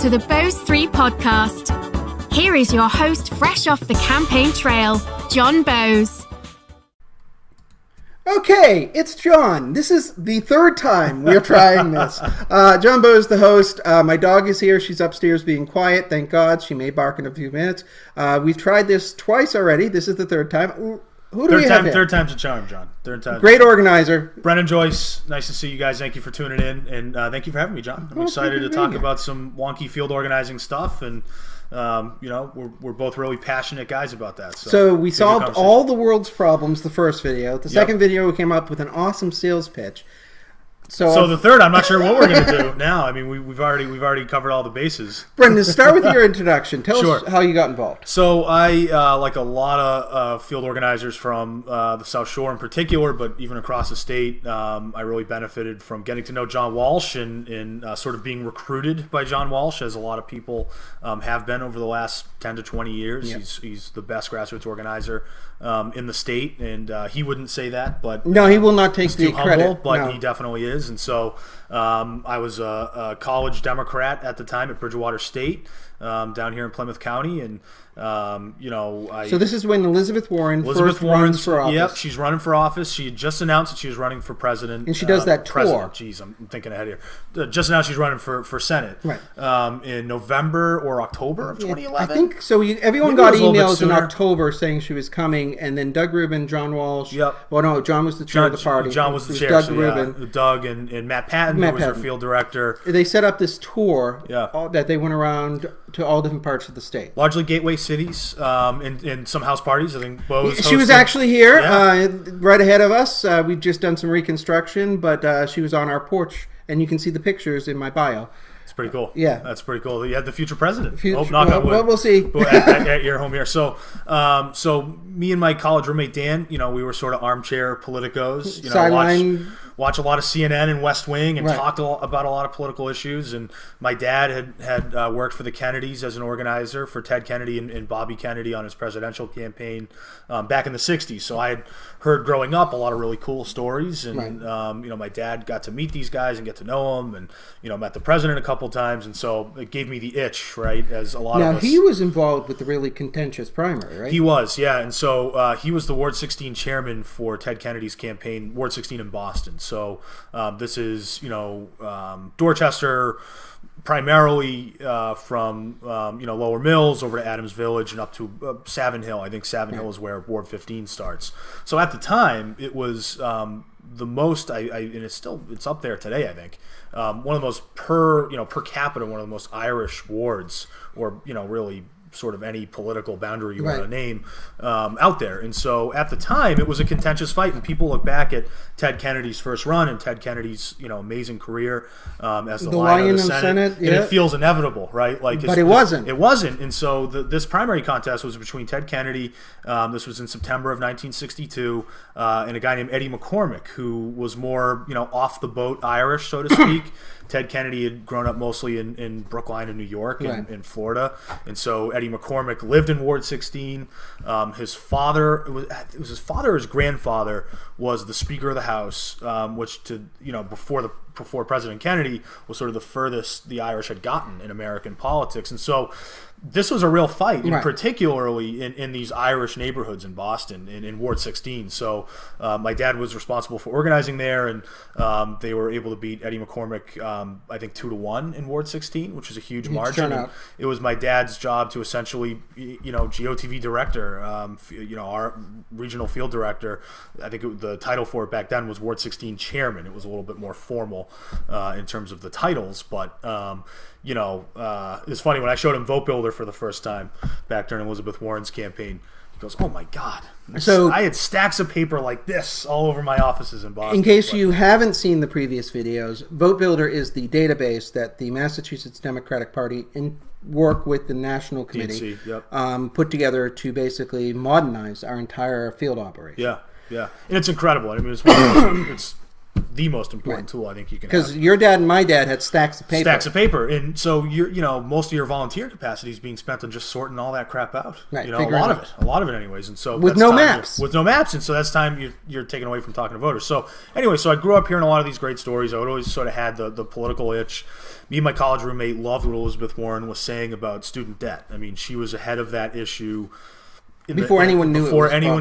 to the Bose 3 podcast. Here is your host, fresh off the campaign trail, John Bose. Okay, it's John. This is the third time we're trying this. John Bose, the host. My dog is here. She's upstairs being quiet. Thank God. She may bark in a few minutes. We've tried this twice already. This is the third time. Who do we have here? Third time's a charm, John. Third time. Great organizer. Brennan Joyce, nice to see you guys. Thank you for tuning in, and thank you for having me, John. I'm excited to talk about some wonky field organizing stuff, and we're both really passionate guys about that. So we solved all the world's problems the first video. The second video, we came up with an awesome sales pitch. So the third, I'm not sure what we're going to do now. I mean, we've already covered all the bases. Brendan, start with your introduction. Tell us how you got involved. So I, like a lot of field organizers from the South Shore in particular, but even across the state, I really benefited from getting to know John Walsh and sort of being recruited by John Walsh, as a lot of people have been over the last 10 to 20 years. Yep. He's the best grassroots organizer in the state, and he wouldn't say that, but no, he will not take the humble, credit. but he definitely is. And so I was a college Democrat at the time at Bridgewater State down here in Plymouth County, and so this is when Elizabeth Warren runs for office. Yep, she's running for office. She had just announced that she was running for president. And she does that tour. Jeez, I'm thinking ahead here. Just announced she's running for Senate. Right. In November or October of 2011. I think so. Everyone got emails in October saying she was coming, and then Doug Rubin, John Walsh. Yep. Well, no, John was the chair of the party. John was the chair. Doug Rubin. Yeah, Doug and Matt Patton, who was our field director. They set up this tour that they went around to all different parts of the state. Largely gateway cities. In some house parties, I think Bose hosted. She was actually here, right ahead of us. We've just done some reconstruction, but she was on our porch, and you can see the pictures in my bio. It's pretty cool. Yeah, that's pretty cool. You had the future president. Knock on wood. Well, we'll see. at your home here. So me and my college roommate Dan, we were sort of armchair politicos. Watch a lot of CNN and West Wing, and talked about a lot of political issues. And my dad had worked for the Kennedys as an organizer for Ted Kennedy and Bobby Kennedy on his presidential campaign back in the 60s. So I had heard growing up a lot of really cool stories. And, my dad got to meet these guys and get to know them, and, met the president a couple times. And so it gave me the itch, right, as a lot of us. Now, he was involved with the really contentious primary, right? He was, yeah. And so he was the Ward 16 chairman for Ted Kennedy's campaign, Ward 16 in Boston. So this is, Dorchester, primarily from, Lower Mills over to Adams Village and up to Savin Hill. I think Savin Hill is where Ward 15 starts. So at the time, it was the most, and it's up there today, I think, one of the most per capita, one of the most Irish wards, or, really sort of any political boundary you want to name out there. And so at the time, it was a contentious fight, and people look back at Ted Kennedy's first run and Ted Kennedy's amazing career as the Lion of the Senate, and it feels inevitable, right? But it wasn't. It wasn't. And so this primary contest was between Ted Kennedy, this was in September of 1962, and a guy named Eddie McCormick, who was more off the boat Irish, so to speak. Ted Kennedy had grown up mostly in Brookline and New York and in Florida, and so Eddie McCormick lived in Ward 16. His father, it was his father or his grandfather, was the Speaker of the House, which before President Kennedy was sort of the furthest the Irish had gotten in American politics. And so this was a real fight, particularly in these Irish neighborhoods in Boston, in Ward 16. So my dad was responsible for organizing there, and they were able to beat Eddie McCormick, I think 2-1 in Ward 16, which was a huge margin. It was my dad's job to essentially, GOTV director, our regional field director. I think the title for it back then was Ward 16 chairman. It was a little bit more formal in terms of the titles, but it's funny, when I showed him Vote Builder for the first time back during Elizabeth Warren's campaign, he goes, "Oh my God." So I had stacks of paper like this all over my offices in Boston. In case you haven't seen the previous videos, Vote Builder is the database that the Massachusetts Democratic Party work with the National Committee put together to basically modernize our entire field operation. Yeah. And it's incredible. I mean, it's the most important tool I think you can have. Because your dad and my dad had stacks of paper. Stacks of paper, and so most of your volunteer capacity is being spent on just sorting all that crap out. Right, a lot of it, anyways. And so with that's no time maps, and so that's time you're taken away from talking to voters. So anyway, so I grew up hearing a lot of these great stories. I would always sort of had the political itch. Me and my college roommate loved what Elizabeth Warren was saying about student debt. I mean, she was ahead of that issue. Before anyone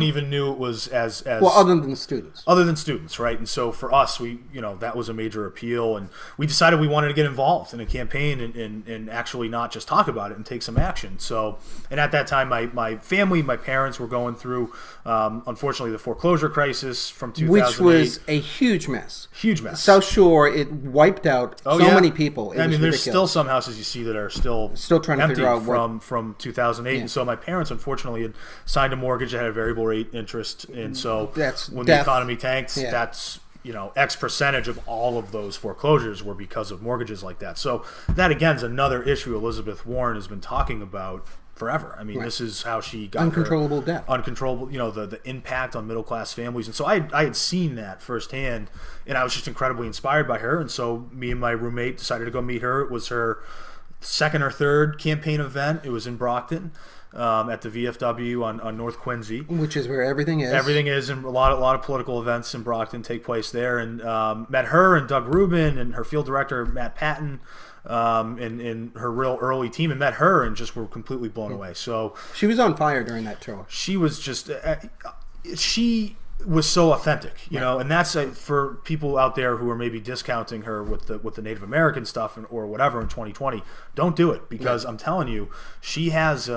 even knew it was as well, other than students, right? And so for us, that was a major appeal, and we decided we wanted to get involved in a campaign and actually not just talk about it and take some action. So, and at that time, my family, my parents were going through, unfortunately, the foreclosure crisis from 2008, which was a huge mess. South Shore, it wiped out many people. I mean, there's still some houses you see that are still trying to figure out from 2008, and so my parents, unfortunately, had signed a mortgage that had a variable rate interest, and so when the economy tanked, that's X percentage of all of those foreclosures were because of mortgages like that. So that again is another issue Elizabeth Warren has been talking about forever. I mean, this is how she got uncontrollable debt, the impact on middle class families, and so I had seen that firsthand, and I was just incredibly inspired by her. And so me and my roommate decided to go meet her. It was her second or third campaign event. It was in Brockton. At the VFW on North Quincy, which is where everything is. Everything is, and a lot of political events in Brockton take place there. And met her and Doug Rubin and her field director Matt Patton, and her real early team, and met her and just were completely blown away. So she was on fire during that tour. She was just she was so authentic, and that's for people out there who are maybe discounting her with the Native American stuff or whatever in 2020. Don't do it, because I'm telling you, she has.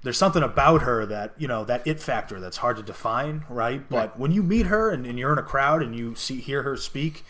There's something about her that, that it factor that's hard to define, right? But when you meet her and you're in a crowd and you hear her speak,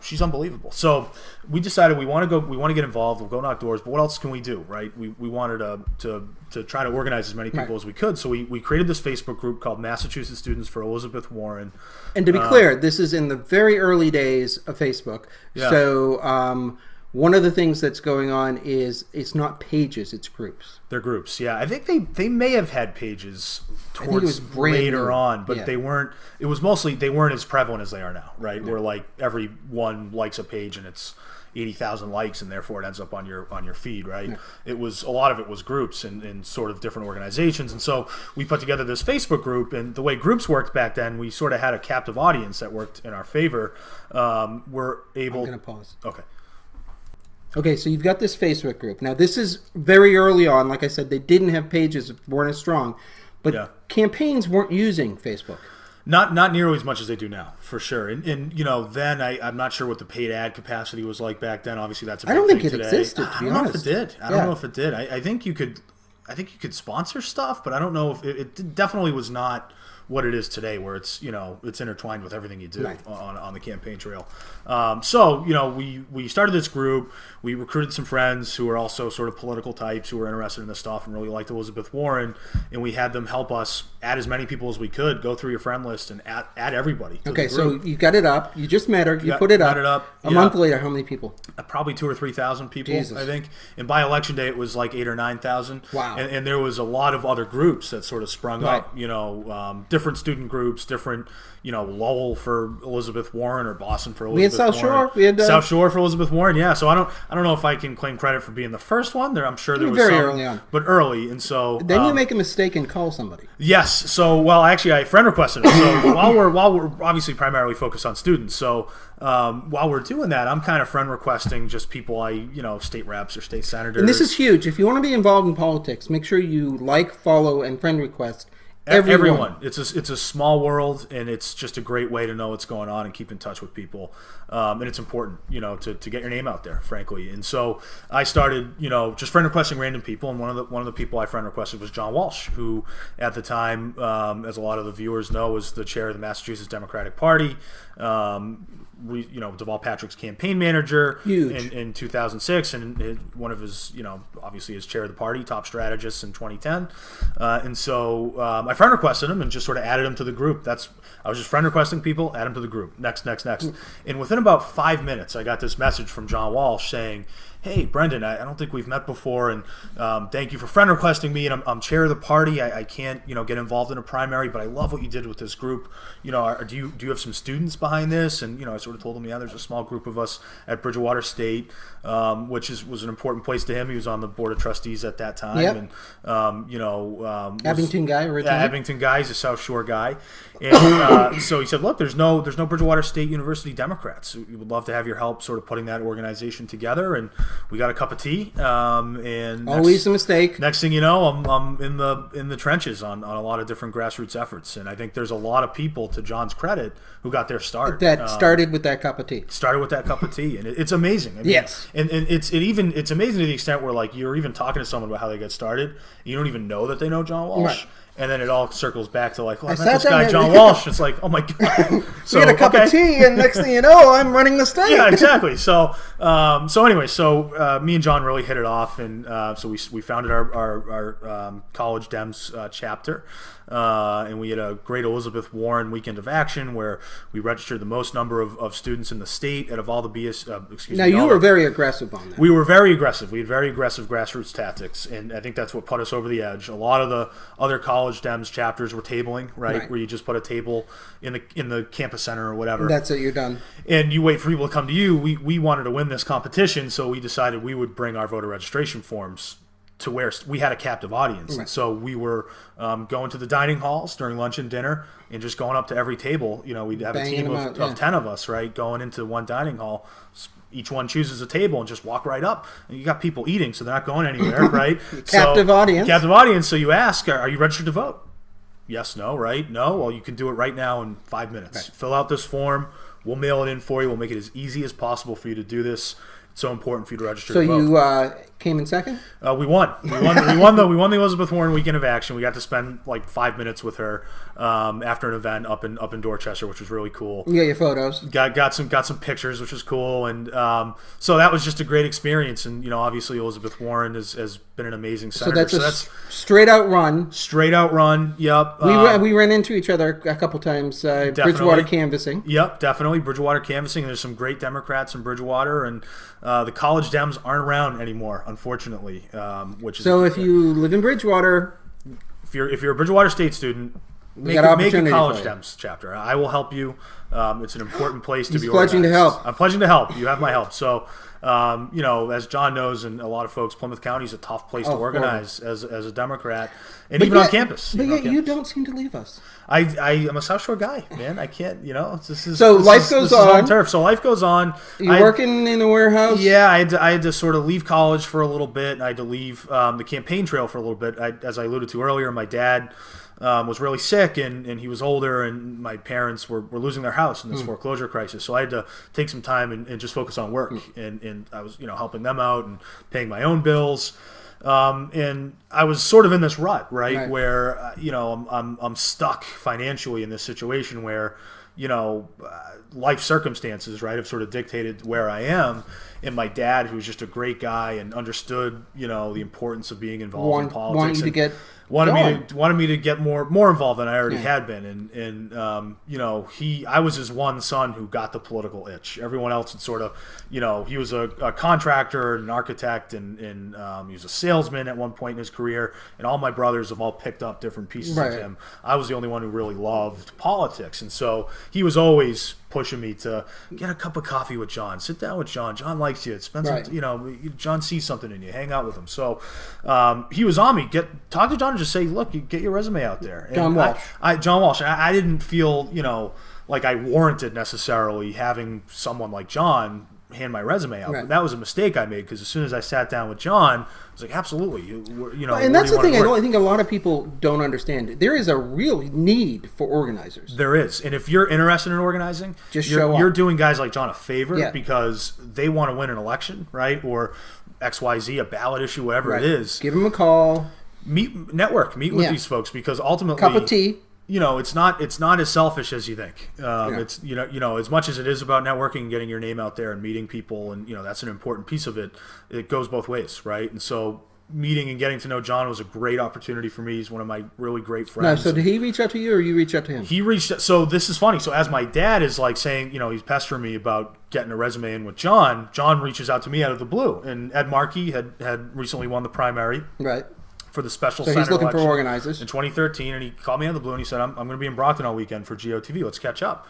she's unbelievable. So we decided we want to get involved. We'll go knock doors, but what else can we do, right? We wanted to try to organize as many people as we could. So we created this Facebook group called Massachusetts Students for Elizabeth Warren. And to be clear, this is in the very early days of Facebook. Yeah. So one of the things that's going on is it's not pages, it's groups. They're groups, yeah. I think they may have had pages towards later on, but they weren't. It was mostly, they weren't as prevalent as they are now, right? Where like everyone likes a page and it's 80,000 likes, and therefore it ends up on your feed, right? Yeah. It was, a lot of it was groups and sort of different organizations, and so we put together this Facebook group. And the way groups worked back then, we sort of had a captive audience that worked in our favor. We're able. I'm gonna pause. Okay, so you've got this Facebook group. Now, this is very early on. Like I said, they didn't have pages, weren't as strong. But campaigns weren't using Facebook. Not nearly as much as they do now, for sure. And then I'm not sure what the paid ad capacity was like back then. Obviously, that's a big thing today. I don't think it existed, to be honest. I don't know if it did. I think you could sponsor stuff, but I don't know if it definitely was not what it is today, where it's it's intertwined with everything you do on the campaign trail. So we started this group. We recruited some friends who were also sort of political types who were interested in this stuff and really liked Elizabeth Warren, and we had them help us add as many people as we could. Go through your friend list and add everybody. Okay, so you got it up. You just met her. You put it up. A month later, how many people? Probably 2,000 or 3,000 people, Jesus. I think. And by election day, it was like 8,000 or 9,000. Wow. And there was a lot of other groups that sort of sprung up. Different student groups, different. Lowell for Elizabeth Warren or Boston for Elizabeth Warren. We had South Shore. We had South Shore for Elizabeth Warren. Yeah. So I don't know if I can claim credit for being the first one. I'm sure there was very some, early on, but early. And so then you make a mistake and call somebody. Yes. So actually, I friend requested it. So while we're obviously primarily focused on students, so while we're doing that, I'm kind of friend requesting just people state reps or state senators. And this is huge. If you want to be involved in politics, make sure you follow, and friend request. Everyone. It's a small world, and it's just a great way to know what's going on and keep in touch with people. And it's important, to get your name out there, frankly. And so I started, just friend requesting random people. And one of the people I friend requested was John Walsh, who at the time, as a lot of the viewers know, was the chair of the Massachusetts Democratic Party. Deval Patrick's campaign manager in 2006, and one of his, obviously his chair of the party, top strategist in 2010. And so I friend requested him and just sort of added him to the group. I was just friend requesting people, add him to the group. Next. And within about 5 minutes, I got this message from John Walsh saying, hey, Brendan, I don't think we've met before, and thank you for friend requesting me, and I'm chair of the party. I can't, get involved in a primary, but I love what you did with this group. Do you have some students behind this? And, I sort of told him, yeah, there's a small group of us at Bridgewater State, which was an important place to him. He was on the board of trustees at that time. Yep. And, Abington guy originally. Yeah, Abington guy. He's a South Shore guy. And so he said, look, there's no Bridgewater State University Democrats. We would love to have your help sort of putting that organization together. And we got a cup of tea. And always a mistake. Next thing you know, I'm in the trenches on a lot of different grassroots efforts. And I think there's a lot of people, to John's credit, who got their start. That started with that cup of tea. Started with that cup of tea. And it's amazing. I mean, yes. And it's amazing to the extent where, like, you're even talking to someone about how they get started. You don't even know that they know John Walsh. Right. And then it all circles back to, like, I met sat this guy, down John Walsh. It's like, oh my God. So, we had a cup of tea, and next thing you know, I'm running the state. Yeah, exactly. So me and John really hit it off, and so we founded our College Dems chapter. And we had a great Elizabeth Warren weekend of action where we registered the most number of students in the state out of all the Now, you were very aggressive on that. We were very aggressive. We had very aggressive grassroots tactics, and I think that's what put us over the edge. A lot of the other College Dems chapters were tabling, right? Where you just put a table in the campus center or whatever. That's it, you're done. And you wait for people to come to you. We wanted to win this competition, so we decided we would bring our voter registration forms to where we had a captive audience. Right. And so we were going to the dining halls during lunch and dinner and just going up to every table. We'd have Banging a team of 10 of us, right, going into one dining hall. Each one chooses a table and just walk right up. And you got people eating, so they're not going anywhere, right? Captive audience. Captive audience. So you ask, are you registered to vote? Yes, no, right? No? Well, you can do it right now in 5 minutes. Right. Fill out this form. We'll mail it in for you. We'll make it as easy as possible for you to do this. It's so important for you to register to vote. So you came in second? We won. We won the Elizabeth Warren weekend of action. We got to spend like 5 minutes with her after an event up in Dorchester, which was really cool. You got your photos. Got some pictures, which was cool, and so that was just a great experience. And obviously Elizabeth Warren has been an amazing senator. So that's straight out run. Straight out run. Yep. We ran into each other a couple times. Bridgewater canvassing. Yep, definitely Bridgewater canvassing. There's some great Democrats in Bridgewater, and the College Dems aren't around anymore, unfortunately. If you live in Bridgewater, if you're a Bridgewater State student, make a College Dems chapter. I will help you. It's an important place to be organized. Pledging to help. I'm pledging to help. You have my help. So, as John knows, and a lot of folks, Plymouth County is a tough place to organize as a Democrat, and even on campus. But yet you don't seem to leave us. I am a South Shore guy, man. I can't, life goes on. Turf. So life goes on. You're working in a warehouse? Yeah, I had to sort of leave college for a little bit. I had to leave the campaign trail for a little bit. As I alluded to earlier, my dad was really sick, and he was older, and my parents were losing their house in this foreclosure crisis. So I had to take some time and just focus on work. And I was, helping them out and paying my own bills. And I was sort of in this rut, right? Where, I'm stuck financially in this situation where, life circumstances, right, have sort of dictated where I am. And my dad, who's just a great guy and understood, the importance of being involved in politics. Wanted me to get more involved than I already had been, and I was his one son who got the political itch. Everyone else had sort of, he was a contractor, an architect, and he was a salesman at one point in his career, and all my brothers have all picked up different pieces of him. I was the only one who really loved politics, and so he was always pushing me to get a cup of coffee with John, sit down with John. John likes you. Spend some, John sees something in you. Hang out with him. So he was on me. Talk to John and just say, look, get your resume out there. And John Walsh. John Walsh. I didn't feel, like I warranted necessarily having someone like John hand my resume out. But that was a mistake I made, because as soon as I sat down with John, I was like, absolutely. And that's the thing I think a lot of people don't understand. There is a real need for organizers. There is. And if you're interested in organizing, you're doing guys like John a favor, because they want to win an election, right? Or XYZ, a ballot issue, whatever it is. Give them a call. Meet with these folks, because ultimately, cup of tea. It's not as selfish as you think. It's as much as it is about networking and getting your name out there and meeting people, and that's an important piece of it. It goes both ways, right? And so meeting and getting to know John was a great opportunity for me. He's one of my really great No, friends. so did he reach out to you, or you reach out to him? He reached. So this is funny. So as my dad is like saying, he's pestering me about getting a resume in with John. John reaches out to me out of the blue, and Ed Markey had recently won the primary Right. for the special So center he's looking for election organizers. in 2013, and he called me out of the blue and he said, "I'm going to be in Brockton all weekend for GOTV. Let's catch up."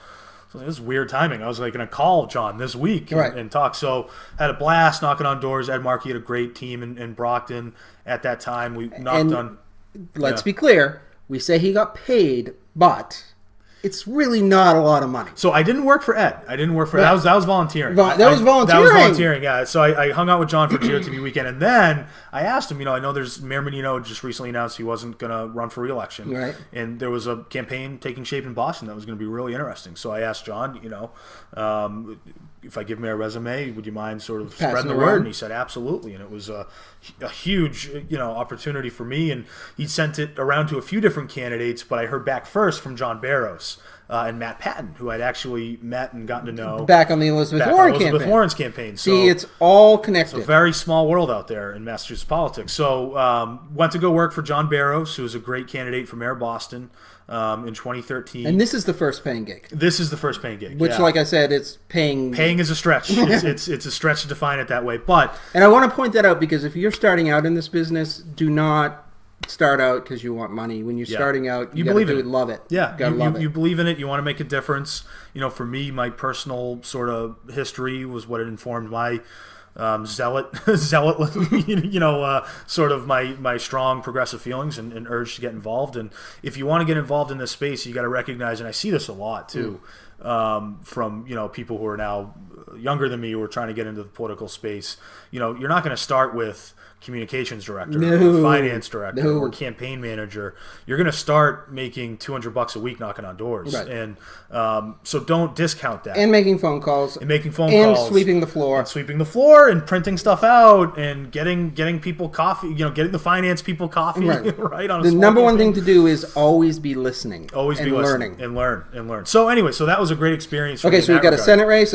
So this is weird timing. I was like going to call John this week Right. and talk. So had a blast knocking on doors. Ed Markey had a great team in Brockton at that time. We knocked And on. Let's Yeah. be clear. We say he got paid, but it's really not a lot of money. So I didn't work for Ed. I didn't work for Yeah. that was volunteering. That was volunteering. That was volunteering. Yeah. So I hung out with John for GOTV weekend, and then I asked him. I know there's Mayor Menino just recently announced he wasn't going to run for re-election, Right. And there was a campaign taking shape in Boston that was going to be really interesting. So I asked John, if I give me a resume, would you mind sort of Passing spreading the around? word? And he said absolutely, and it was a huge opportunity for me. And he sent it around to a few different candidates, but I heard back first from John Barros. And Matt Patton, who I'd actually met and gotten to know Back on the Elizabeth back on Warren Elizabeth campaign. Warren's campaign. So See, it's all connected. a very small world out there in Massachusetts politics. So went to go work for John Barros, who was a great candidate for mayor of Boston in 2013. And this is the first paying gig, This is the first paying gig. which, yeah. like I said, it's paying. Paying is a stretch. It's a stretch to define it that way. But And I want to point that out because if you're starting out in this business, do not start out because you want money. When you're starting out, you believe in it. Love it. yeah, gotta love it. you believe in it. You want to make a difference. For me, my personal sort of history was what it informed my zealot, sort of my strong progressive feelings and urge to get involved. And if you want to get involved in this space, you got to recognize, and I see this a lot too, from people who are now younger than me who are trying to get into the political space. You're not going to start with communications director, No. or finance director, No. or campaign manager. You're going to start making $200 a week knocking on doors, Right. and so don't discount that. And making phone calls. And making phone and calls, sweeping the floor. and sweeping the floor, and printing stuff out, and getting people coffee. Getting the finance people coffee, Right. right? On a The small number one campaign. thing to do is always be listening. Always and be listening learning. and learn. So anyway, so that was a great experience. For me Okay, in so we've that got regard.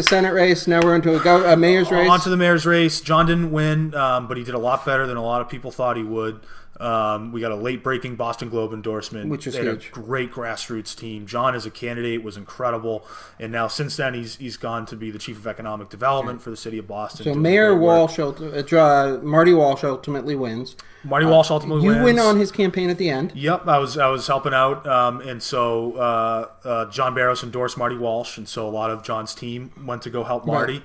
a Senate race. Now we're into a mayor's race. On to the mayor's race. John didn't win, but he did a lot better than a lot of people thought he would. We got a late-breaking Boston Globe endorsement, Which is they had huge. a great grassroots team. John, as a candidate, was incredible, and now since then he's gone to be the chief of economic development for the city of Boston. So doing Mayor great work. Walsh, Marty Walsh ultimately wins. Marty Walsh ultimately You wins. win on his campaign at the end. Yep, I was helping out, and so John Barros endorsed Marty Walsh, and so a lot of John's team went to go help Marty,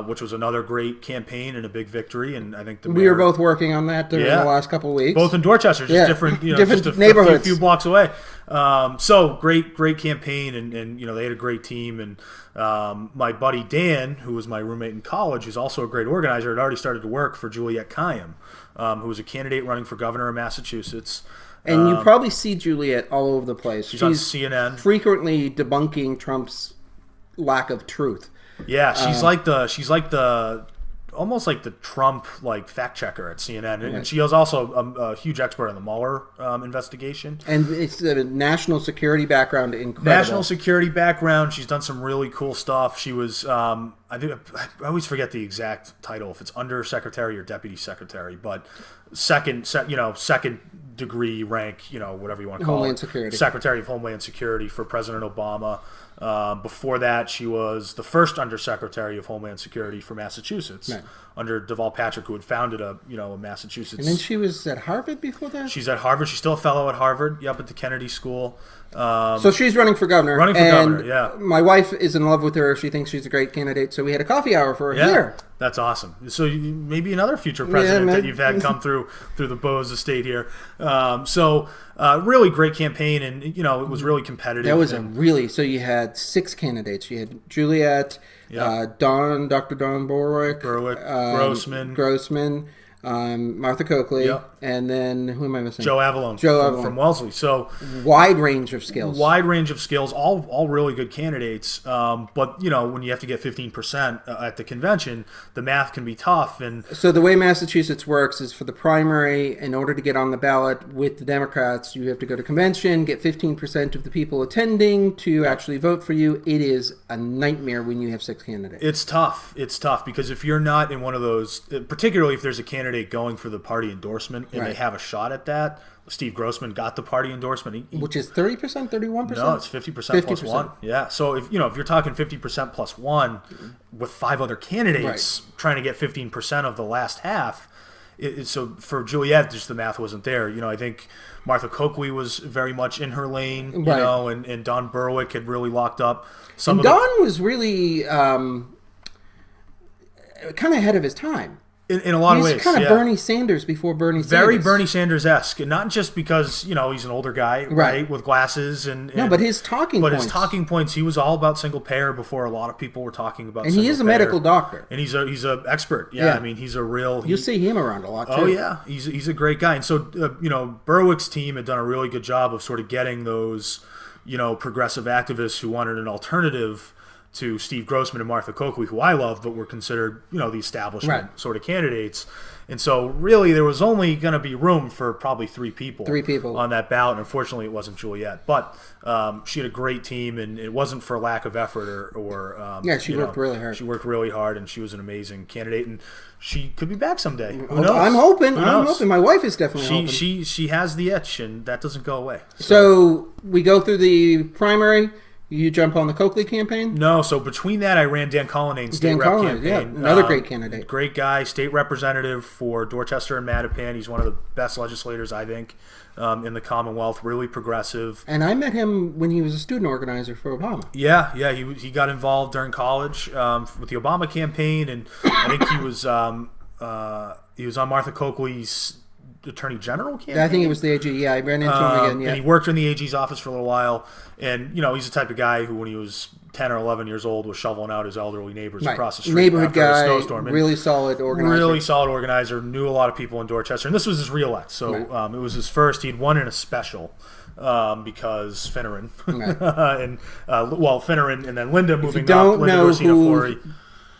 which was another great campaign and a big victory. And I think the We mayor, were both working on that during Yeah. the last couple of weeks. both in Dorchester, just Yeah, different, different just neighborhoods. few blocks away. So great campaign, and they had a great team. And my buddy Dan, who was my roommate in college, who's also a great organizer, had already started to work for Juliette Kayyem, who was a candidate running for governor of Massachusetts. And you probably see Juliet all over the place. She's on CNN. frequently debunking Trump's lack of truth. Yeah, she's like the almost like the Trump fact checker at CNN, and she is also a huge expert on the Mueller investigation. And it's a national security background, incredible. National security background. She's done some really cool stuff. She was I always forget the exact title, if it's undersecretary or deputy secretary, but second degree rank, whatever you want to call Homeland it, Security. Secretary of Homeland Security for President Obama. Before that, she was the first Undersecretary of Homeland Security for Massachusetts, Right. under Deval Patrick, who had founded a Massachusetts. And then she was at Harvard before that? She's at Harvard. She's still a fellow at Harvard. Yep, at the Kennedy School. So she's running for governor. Running for and governor, yeah. My wife is in love with her. She thinks she's a great candidate. So we had a coffee hour for her Yeah, here. that's awesome. So maybe another future president man. that you've had come through the Bose estate here. Really great campaign, and it was really competitive. That was so you had 6 candidates. You had Juliet, Yep. Dr. Don Berwick, Grossman. Martha Coakley, Yep. And then who am I missing? Joe Avalone. Joe Avalone. From Wellesley. So wide range of skills. Wide range of skills, all really good candidates. But when you have to get 15% at the convention, the math can be tough. And so the way Massachusetts works is for the primary, in order to get on the ballot with the Democrats, you have to go to convention, get 15% of the people attending to actually vote for you. It is a nightmare when you have 6 candidates. It's tough. It's tough because if you're not in one of those, particularly if there's a candidate going for the party endorsement and they have a shot at that. Steve Grossman got the party endorsement, which is 30%, 31%. No, it's 50% plus 1. Yeah, so if you're talking 50% plus 1 with 5 other candidates trying to get 15% of the last half, so for Juliette, just the math wasn't there. I think Martha Coakley was very much in her lane, you know, and Don Berwick had really locked up. Don was really kind of ahead of his time. In a lot of ways, he's kind of Bernie Sanders before Bernie Sanders. Very Bernie Sanders-esque, and not just because he's an older guy, right, with glasses and but his talking points. But his talking points, he was all about single payer before a lot of people were talking about. And he is a medical doctor, and he's a expert. Yeah, I mean he's a real. You'll see him around a lot too. Oh yeah, he's a great guy, and so Berwick's team had done a really good job of sort of getting those progressive activists who wanted an alternative to Steve Grossman and Martha Coakley, who I love, but were considered, the establishment sort of candidates. And so really there was only going to be room for probably 3 people on that ballot. And unfortunately it wasn't Juliette, but she had a great team, and it wasn't for lack of effort or she worked really hard. She worked really hard, and she was an amazing candidate, and she could be back someday. Who knows? I'm hoping. My wife is definitely hoping. She has the itch, and that doesn't go away. So we go through the primary. You jump on the Coakley campaign? No, so between that, I ran Dan Cullinane's state rep campaign. Yeah, another great candidate. Great guy, state representative for Dorchester and Mattapan. He's one of the best legislators, I think, in the Commonwealth. Really progressive. And I met him when he was a student organizer for Obama. Yeah, he got involved during college with the Obama campaign, and I think he was on Martha Coakley's Attorney General campaign. I think it was the AG. Yeah, I ran into him again. Yeah, and he worked in the AG's office for a little while. And he's the type of guy who, when he was 10 or 11 years old, was shoveling out his elderly neighbors across the street. Neighborhood guy, a snowstorm. Really solid organizer. Really solid organizer. Knew a lot of people in Dorchester, and this was his reelect. So it was his first. He'd won in a special. Because Finneran and Finneran, and then Linda moving up. Linda Dorsina-Forey.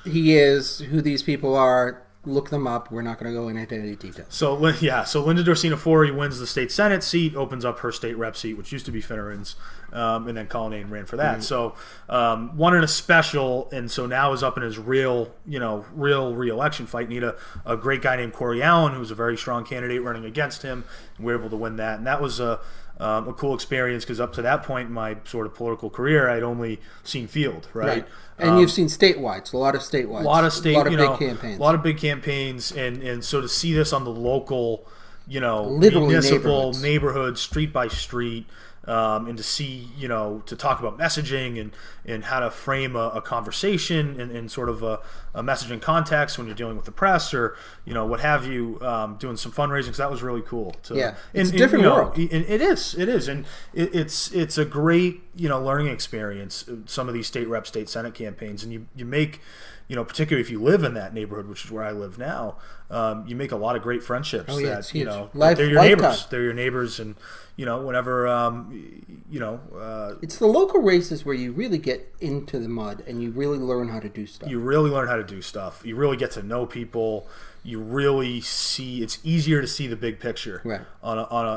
He is, who these people are. Look them up. We're not going to go into any details. So Linda Dorsina-Forey wins the state Senate seat, opens up her state rep seat, which used to be Finneran's, and then Cullinane ran for that. So won in a special, and so now is up in his real re-election fight. Need a great guy named Corey Allen, who's a very strong candidate running against him, and we're able to win that. And that was a cool experience, because up to that point in my sort of political career, I'd only seen field, right? And you've seen statewide, a lot of statewide, a lot of big campaigns, a lot of big campaigns, and so to see this on the local, literally municipal neighborhood, street by street. And to see, to talk about messaging and how to frame a conversation in sort of a messaging context when you're dealing with the press or, what have you, doing some fundraising, because that was really cool. It's a different world. And it is. And it's a great, learning experience, some of these state rep, state Senate campaigns. And you make, particularly if you live in that neighborhood, which is where I live now, you make a lot of great friendships it's huge. They're your neighbors. They're your neighbors, and whenever it's the local races where you really get into the mud and you really learn how to do stuff. You really learn how to do stuff. You really get to know people. You really see. It's easier to see the big picture, right?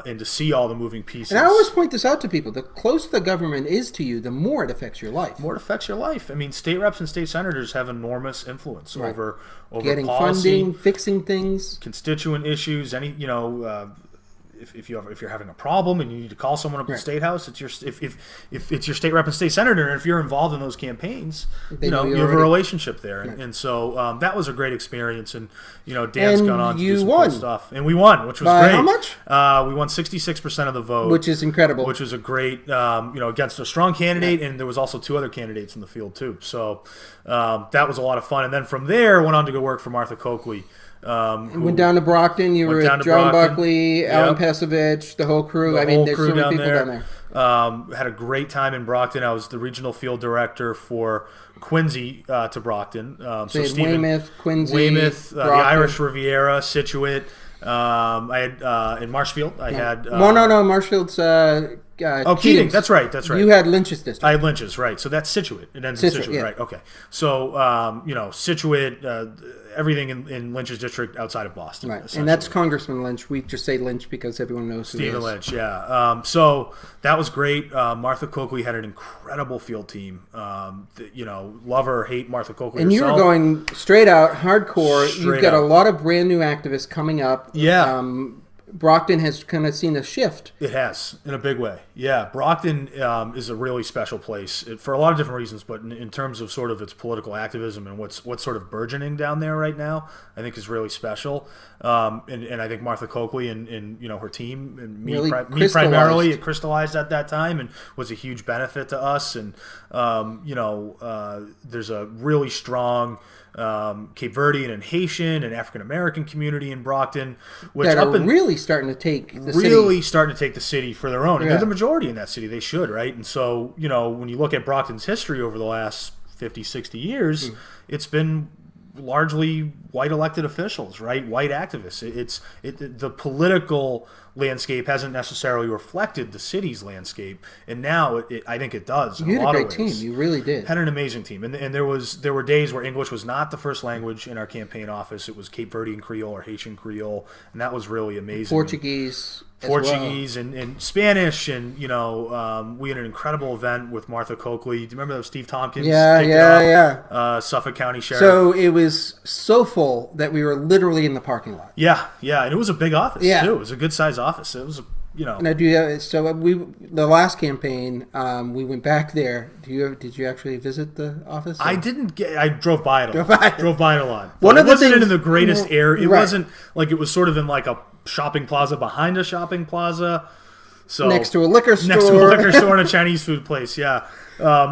And to see all the moving pieces. And I always point this out to people: the closer the government is to you, the more it affects your life. More it affects your life. I mean, state reps and state senators have enormous influence over getting policy, funding, fixing things, constituent issues. If you're having a problem and you need to call someone up at the state house, it's if it's your state rep and state senator, and if you're involved in those campaigns, you have a relationship there, and so that was a great experience. And Dan's gone on to do some cool stuff, and we won, which was great. How much? We won 66% of the vote, which is incredible. Which was a great, against a strong candidate, and there was also 2 other candidates in the field too. So that was a lot of fun. And then from there, went on to go work for Martha Coakley. Went down to Brockton. You were with John Buckley, Alan Pasovich, the whole crew. There's so many people down there. Had a great time in Brockton. I was the regional field director for Quincy to Brockton. So Weymouth, Quincy, Weymouth, the Irish Riviera, Scituate. I had in Marshfield. I had no, Marshfield's. Keating. That's right. You had Lynch's district. I had Lynch's, right. So that's Scituate. It ends in Scituate, yeah. right. Okay. So, Scituate, everything in Lynch's district outside of Boston. Right. And that's Congressman Lynch. We just say Lynch because everyone knows who Stephen he is. Lynch, yeah. So that was great. Martha Coakley had an incredible field team. Love or hate Martha Coakley And herself. you were going straight out, hardcore. Straight You've got out. a lot of brand new activists coming up. Yeah. Brockton has kind of seen a shift. It has, in a big way. Yeah, Brockton is a really special place for a lot of different reasons, but in terms of sort of its political activism and what's sort of burgeoning down there right now, I think is really special. And I think Martha Coakley and her team and me, Really me primarily, it crystallized at that time and was a huge benefit to us. And there's a really strong Cape Verdean and Haitian and African American community in Brockton, which that are really starting to take the city. Starting to take the city for their own. And they're the majority in that city. They should, right? And so, when you look at Brockton's history over the last 50, 60 years, it's been largely white elected officials, right? White activists. The political landscape hasn't necessarily reflected the city's landscape, and now I think it does. You had a great team. You really did. Had an amazing team, and there were days where English was not the first language in our campaign office. It was Cape Verdean Creole or Haitian Creole, and that was really amazing. Portuguese and Spanish, and we had an incredible event with Martha Coakley. Do you remember that Steve Tompkins? Yeah. Suffolk County Sheriff. So it was so full that we were literally in the parking lot. Yeah, and it was a big office too. It was a good sized office. It was And I do. So the last campaign, we went back there. Did you actually visit the office? I didn't get. I drove by it a lot. Drove by it a lot. One of it the wasn't things, in the greatest air. It right. wasn't like it was sort of in like a shopping plaza behind a shopping plaza. So next to a liquor store. Next to a liquor store and a Chinese food place. Yeah.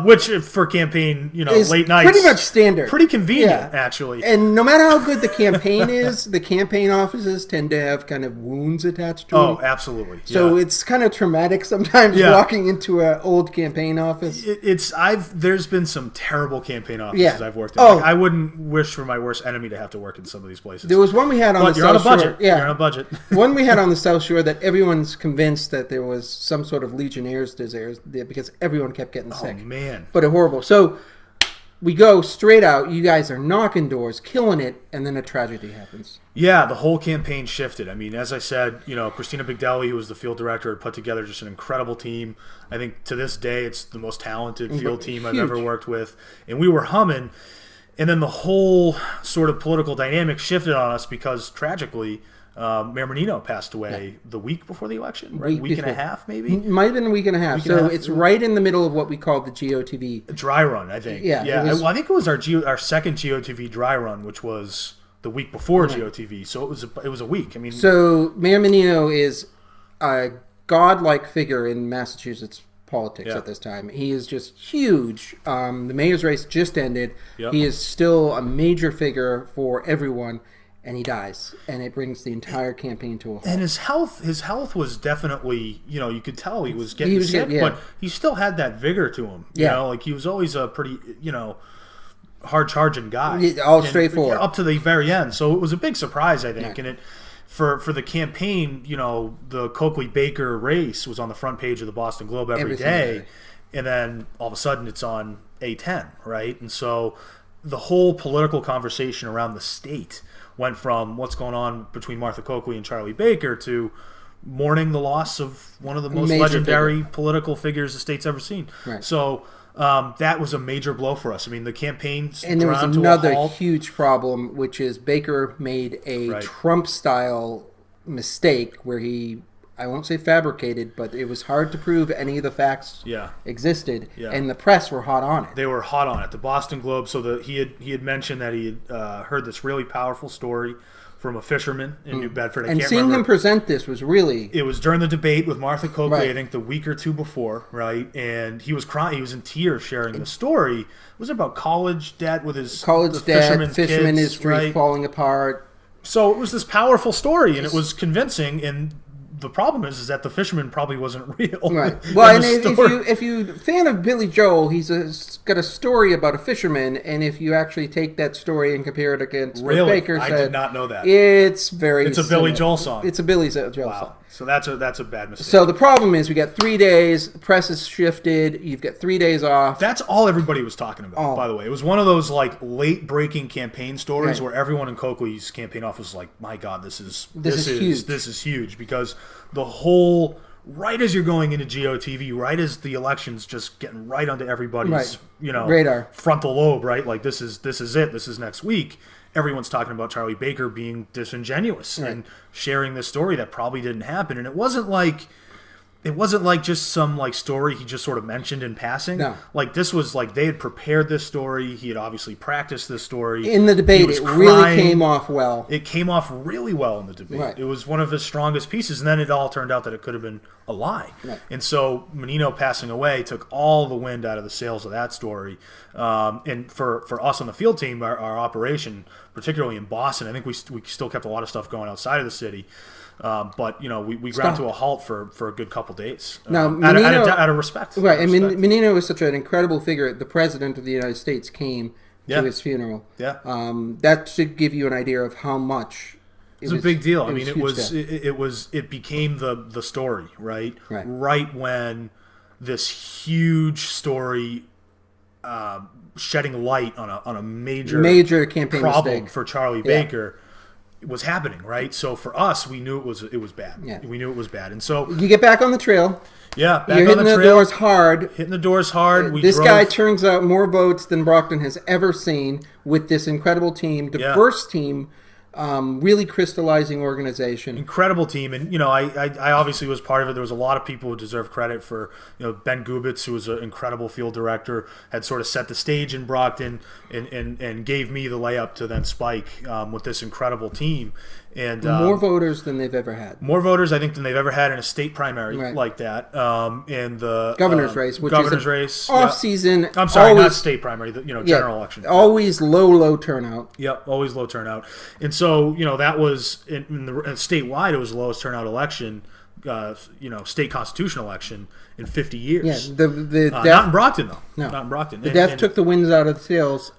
Which for campaign, is late nights, pretty much standard. Pretty convenient, actually. And no matter how good the campaign is, the campaign offices tend to have kind of wounds attached to them. Oh, absolutely. So it's kind of traumatic sometimes walking into an old campaign office. There's been some terrible campaign offices I've worked in. Oh. Like, I wouldn't wish for my worst enemy to have to work in some of these places. There was one we had on the South Shore. Yeah, you're on a budget. One we had on the South Shore that everyone's convinced that there was some sort of Legionnaire's disease there because everyone kept getting sick. Oh, man. But horrible. So we go straight out. You guys are knocking doors, killing it, and then a tragedy happens. Yeah, the whole campaign shifted. I mean, as I said, Christina Bigdelli, who was the field director, had put together just an incredible team. I think to this day, it's the most talented field team I've ever worked with. And we were humming. And then the whole sort of political dynamic shifted on us because, tragically, Mayor Menino passed away the week before the election, right? Week and a half, maybe? Might have been a week and a half. It's right in the middle of what we call the GOTV. Dry run, I think. Yeah. I think it was our second GOTV dry run, which was the week before GOTV. So it was a week. I mean, so Mayor Menino is a godlike figure in Massachusetts politics at this time. He is just huge. The mayor's race just ended. Yep. He is still a major figure for everyone. And he dies, and it brings the entire campaign to a halt. And his health was definitely, you could tell he was getting sick, but he still had that vigor to him. Like he was always a pretty, hard-charging guy. All straightforward. Up to the very end. So it was a big surprise, I think. And it for the campaign, the Coakley-Baker race was on the front page of the Boston Globe every day. And then all of a sudden it's on A10, right? And so the whole political conversation around the state went from what's going on between Martha Coakley and Charlie Baker to mourning the loss of one of the most legendary political figures the state's ever seen. Right. So that was a major blow for us. I mean, the campaign and there was another huge problem, which is Baker made a Trump-style mistake where he, I won't say fabricated, but it was hard to prove any of the facts existed, and the press were hot on it. They were hot on it. The Boston Globe. So he had mentioned that he had heard this really powerful story from a fisherman in New Bedford. And seeing him present this was really... It was during the debate with Martha Coakley, I think the week or two before, right? And he was crying. He was in tears sharing the story. It was about college debt with his fisherman industry falling apart. So it was this powerful story, and it was convincing, and the problem is that the fisherman probably wasn't real. Right. in Well, and the if you fan of Billy Joel, he's got a story about a fisherman, and if you actually take that story and compare it against what Really? Baker I said, did not know that. It's very. It's a Billy Joel song. It's a Billy Joel song. Wow. So that's a bad mistake. So the problem is we got 3 days. The press is shifted. You've got 3 days off. That's all everybody was talking about, Oh. by the way. It was one of those like late breaking campaign stories Right. where everyone in Coakley's campaign office was like, "My God, this is huge. This is huge," because the whole right as you're going into GOTV, right as the election's just getting right onto everybody's Right. Radar. frontal lobe, right? Like this is it. This is next week. Everyone's talking about Charlie Baker being disingenuous and sharing this story that probably didn't happen, and it wasn't like just some like story he just sort of mentioned in passing. No. Like this was like they had prepared this story. He had obviously practiced this story. In the He debate, was it really crying. came off well. It came off really well in the debate. Right. It was one of his strongest pieces, and then it all turned out that it could have been a lie. Right. And so Menino passing away took all the wind out of the sails of that story. And for us on the field team, our operation, particularly in Boston, I think we still kept a lot of stuff going outside of the city. But we ground to a halt for a good couple days. Now, out of respect. Right. I mean, Respect. Menino was such an incredible figure. The president of the United States came Yeah. to his funeral. Yeah. That should give you an idea of how much. It was a big deal. I mean, huge it became the story, right? Right. Right when this huge story shedding light on a major campaign problem mistake for Charlie Baker was happening, right? So for us, we knew it was bad. Yeah. We knew it was bad, and so You get back on the trail. back You're on hitting the the trail, doors hard. hitting the doors hard. We This drove, guy turns out more votes than Brockton has ever seen with this incredible team, diverse team, really crystallizing organization. incredible team, and I obviously was part of it. There was a lot of people who deserve credit for Ben Gubitz, who was an incredible field director, had sort of set the stage in Brockton and gave me the layup to then spike with this incredible team. And More voters than they've ever had. more voters, I think, than they've ever had in a state primary Right. like that. And the Governor's race, which governor's is an race, off-season. I'm sorry, always, not state primary. General election. Always low turnout. Yep, always low turnout. And so, that was in the statewide, it was the lowest turnout election, state constitution election in 50 years. Yeah, the not death, in Brockton, though. No. Not in Brockton. the death took the winds out of the sails.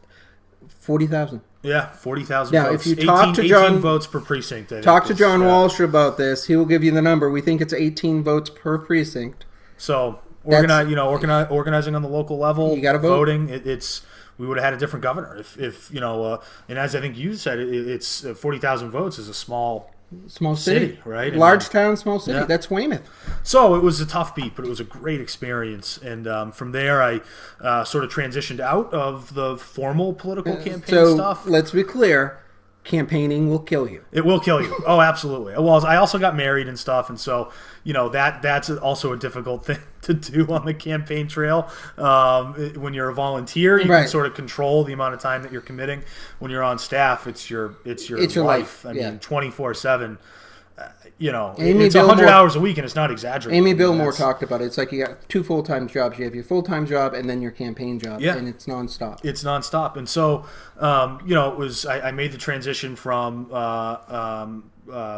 40,000. Yeah, 40,000 Now, votes. if you talk to John- 18 votes per precinct. I think Talk to is, John Walsh about this. He will give you the number. We think it's 18 votes per precinct. So, That's- organizing on the local level, You gotta vote. voting, we would have had a different governor if and as I think you said, it's 40,000 votes is a small Small city, City, right? Large town, small city. Yeah. That's Weymouth. So it was a tough beat, but it was a great experience. And from there, I sort of transitioned out of the formal political campaign So stuff. let's be clear: campaigning will kill you. It will kill you. Oh, absolutely. Well, I also got married and stuff, and so that's also a difficult thing to do on the campaign trail. When you're a volunteer, you Right. can sort of control the amount of time that you're committing. When you're on staff, it's your your life. I Yeah. mean, 24/7. Amy It's 100 Billmore- hours a week, and it's not exaggerated. Amy Billmore That's- talked about it. It's like you got two full-time jobs. You have your full-time job and then your campaign job, Yeah. and it's nonstop. It's nonstop, and so it was. I made the transition from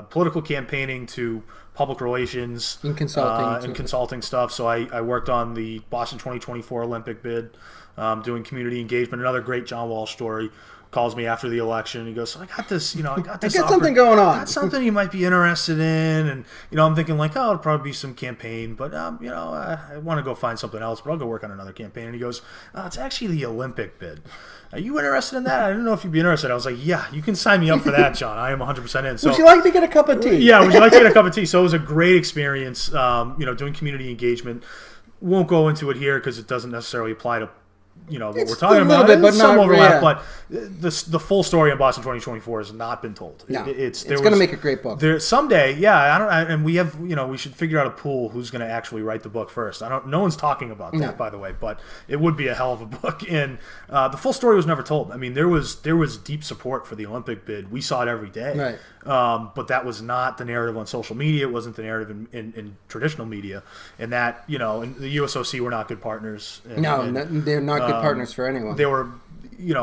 political campaigning to public relations And consulting, and consulting stuff. So I worked on the Boston 2024 Olympic bid, doing community engagement. Another great John Walsh story. Calls me after the election. He goes, "I got this. I got this. I got something going on. Got something you might be interested in." And I'm thinking like, "Oh, it'll probably be some campaign, but I want to go find something else, but I'll go work on another campaign." And he goes, "It's actually the Olympic bid. Are you interested in that? I didn't know if you'd be interested." I was like, "Yeah, you can sign me up for that, John. I am 100% in." So, Would you like to get a cup of tea? yeah, would you like to get a cup of tea? So it was a great experience. Doing community engagement. Won't go into it here because it doesn't necessarily apply to what It's we're talking a little about. bit, but There's some not- overlap, yeah. but the full story in Boston 2024 has not been told. No, It's going to make a great book. There someday, yeah. And we have, we should figure out a pool who's going to actually write the book first. No one's talking about that, No. by the way, but it would be a hell of a book. And the full story was never told. I mean, there was deep support for the Olympic bid. We saw it every day. Right. But that was not the narrative on social media. It wasn't the narrative in traditional media. And that, and the USOC were not good partners. And, they're not good partners for anyone. they were,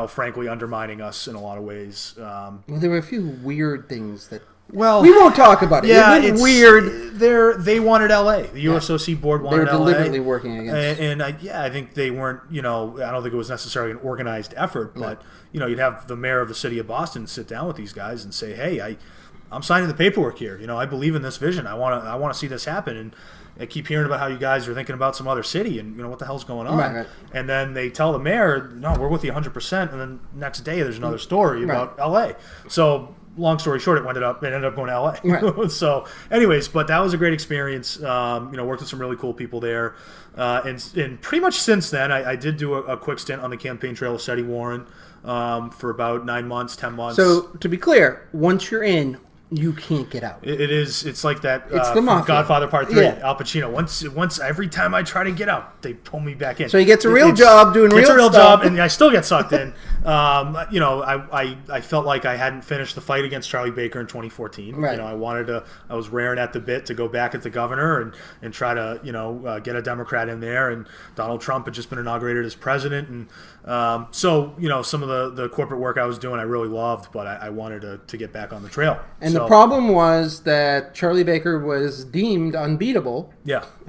frankly, undermining us in a lot of ways. Well, there were a few weird things that Well, we won't talk about it. Yeah, It went it's weird. They wanted LA. The USOC board They wanted were LA. deliberately working against. And I think they weren't. I don't think it was necessarily an organized effort, but you'd have the mayor of the city of Boston sit down with these guys and say, "Hey, I'm signing the paperwork here. I believe in this vision. I want to see this happen." And I keep hearing about how you guys are thinking about some other city, and what the hell's going on. Right. And then they tell the mayor, "No, we're with you 100%." And then next day, there's another story about LA. So. Long story short, it ended up going to LA. Right. So, anyways, but that was a great experience. Worked with some really cool people there, and pretty much since then, I did do a quick stint on the campaign trail of Seti Warren for about 9 months, 10 months. So to be clear, once you're in, you can't get out. It's like that. It's the Mafia. Godfather Part 3. Yeah. Al Pacino. Once every time I try to get out, they pull me back in. So he gets a real job doing gets real a real stuff. job, and I still get sucked in. I felt like I hadn't finished the fight against Charlie Baker in 2014. Right. I was raring at the bit to go back at the governor and try to get a Democrat in there. And Donald Trump had just been inaugurated as president, and so some of the corporate work I was doing I really loved, but I wanted to get back on the trail. And the problem was that Charlie Baker was deemed unbeatable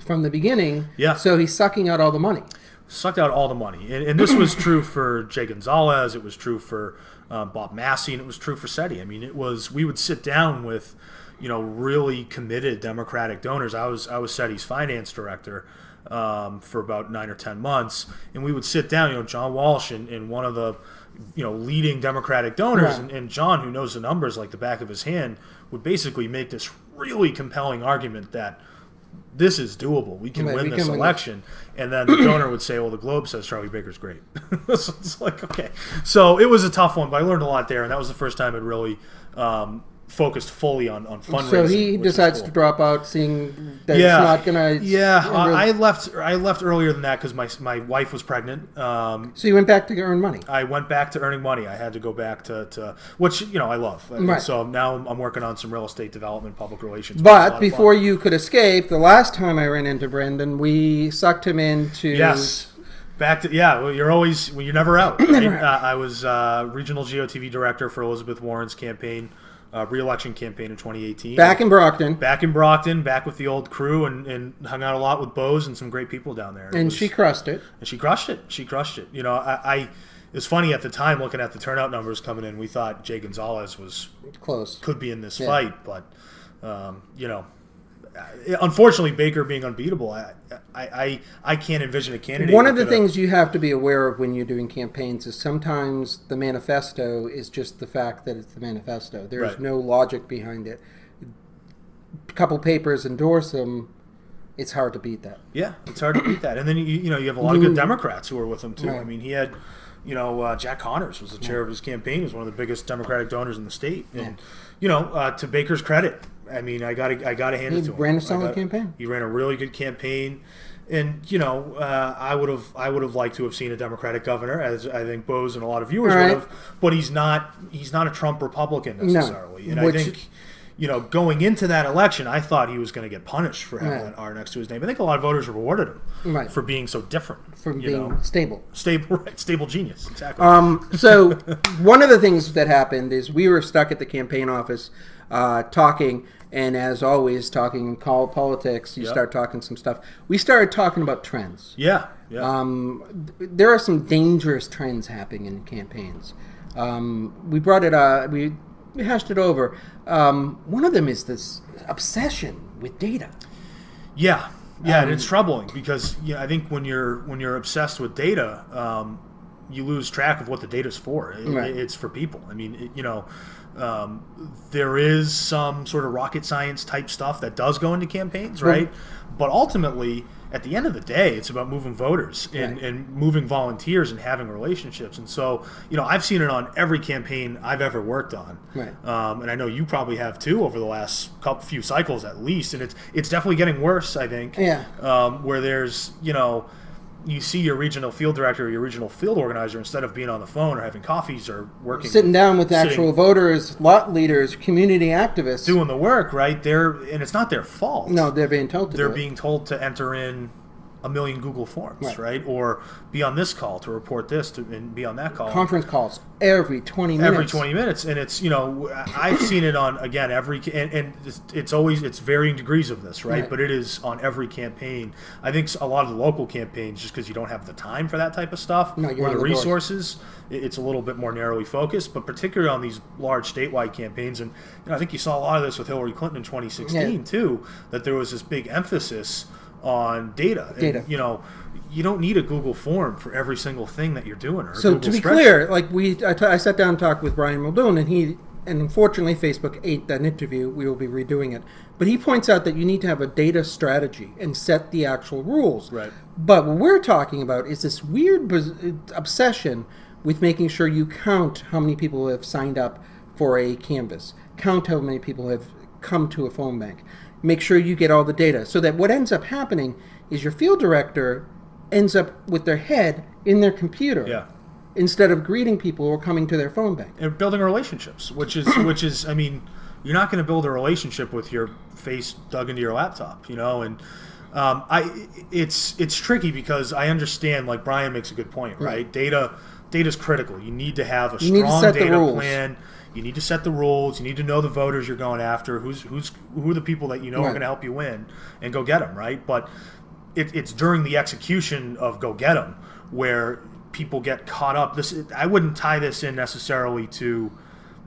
from the beginning. Yeah. So he's sucking out all the money. Sucked out all the money. And this was true for Jay Gonzalez. It was true for Bob Massey, and it was true for Seti. I mean, we would sit down with, really committed Democratic donors. I was Seti's finance director for about 9 or 10 months, and we would sit down, John Walsh and one of the leading Democratic donors, Right. and John, who knows the numbers like the back of his hand, would basically make this really compelling argument that this is doable. We can win this election. And then the donor would say, well, the Globe says Charlie Baker's great. So it's like, okay. So it was a tough one, but I learned a lot there, and that was the first time it really focused fully on fundraising. So he decides to drop out, seeing that it's not going to... Yeah, I left earlier than that because my wife was pregnant. So you went back to earn money. I went back to earning money. I had to go back to which I love. Right. So now I'm working on some real estate development, public relations. But before you could escape, the last time I ran into Brendan, we sucked him into... Yes. Back to you're never out. Right? I was regional GOTV director for Elizabeth Warren's campaign. Re-election campaign in 2018. Back in Brockton, back with the old crew, and hung out a lot with Bose and some great people down there. She crushed it. And she crushed it. It was funny at the time looking at the turnout numbers coming in. We thought Jay Gonzalez was close, could be in this fight, but unfortunately, Baker being unbeatable, I can't envision a candidate. One of the things you have to be aware of when you're doing campaigns is sometimes the manifesto is just the fact that it's the manifesto. There's no logic behind it. A couple papers endorse them. It's hard to beat that. Yeah, it's hard to beat that. And then you have a lot of good Democrats who are with him too. Right. I mean, he had Jack Connors was the chair of his campaign. He was one of the biggest Democratic donors in the state. And to Baker's credit, I mean, I gotta hand it to him. He ran a solid campaign. He ran a really good campaign, and I would have liked to have seen a Democratic governor, as I think Bose and a lot of viewers would have. But he's not a Trump Republican necessarily, and I think. Going into that election, I thought he was going to get punished for having an R next to his name. I think a lot of voters rewarded him for being so different. For being stable. Stable genius, exactly. So one of the things that happened is we were stuck at the campaign office talking, and as always, talking in call politics, you start talking some stuff. We started talking about trends. Yeah. There are some dangerous trends happening in campaigns. We brought it we hashed it over. One of them is this obsession with data. Yeah, and it's troubling because I think when you're obsessed with data, you lose track of what the data's for. It's for people. I mean, there is some sort of rocket science type stuff that does go into campaigns, right? But ultimately, at the end of the day, it's about moving voters and moving volunteers and having relationships. And so, I've seen it on every campaign I've ever worked on. Right. And I know you probably have too over the last few cycles at least. And it's definitely getting worse, I think. Yeah. Where there's, you see your regional field director or your regional field organizer, instead of being on the phone or having coffees or sitting down with actual voters, lot leaders, community activists, doing the work, right? And it's not their fault. No, they're being told to. They're being told to enter in a million Google Forms, Right. right? Or be on this call to report this and be on that call. Conference calls every 20 minutes. Every 20 minutes, and it's, I've seen it on, again, and it's varying degrees of this, right? Right. But it is on every campaign. I think a lot of the local campaigns, just because you don't have the time for that type of stuff, No, you're or on the the doors. resources, it's a little bit more narrowly focused. But particularly on these large statewide campaigns, and I think you saw a lot of this with Hillary Clinton in 2016 too, that there was this big emphasis on data. Data. And, you don't need a Google form for every single thing that you're doing. Or a So Google to be spreadsheet. clear, I sat down and talked with Brian Muldoon, and unfortunately Facebook ate that interview. We will be redoing it. But he points out that you need to have a data strategy and set the actual rules. Right. But what we're talking about is this weird obsession with making sure you count how many people have signed up for a canvas, count how many people have come to a phone bank, make sure you get all the data, so that what ends up happening is your field director ends up with their head in their computer. Yeah. Instead of greeting people who are coming to their phone bank. And building relationships, which is, I mean, you're not going to build a relationship with your face dug into your laptop, and it's tricky because I understand, like Brian makes a good point, right? Data's critical. You need to have a strong data plan. You need to set the rules. You need to know the voters you're going after. Who are the people that are going to help you win, and go get them, right? But it's during the execution of go get them where people get caught up. I wouldn't tie this in necessarily to